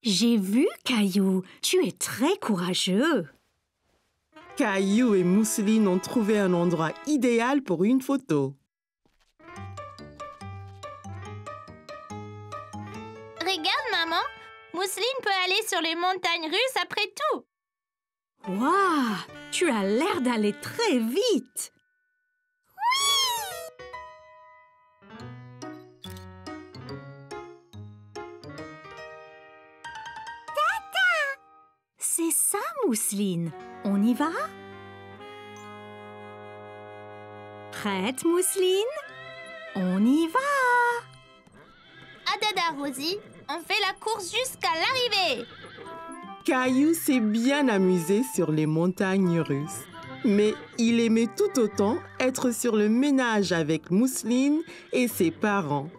J'ai vu, Caillou. Tu es très courageux. Caillou et Mousseline ont trouvé un endroit idéal pour une photo. Regarde, maman! Mousseline peut aller sur les montagnes russes après tout! Waouh! Tu as l'air d'aller très vite. C'est ça, Mousseline. On y va? Prête, Mousseline? On y va! À dada, Rosie! On fait la course jusqu'à l'arrivée! Caillou s'est bien amusé sur les montagnes russes. Mais il aimait tout autant être sur le ménage avec Mousseline et ses parents.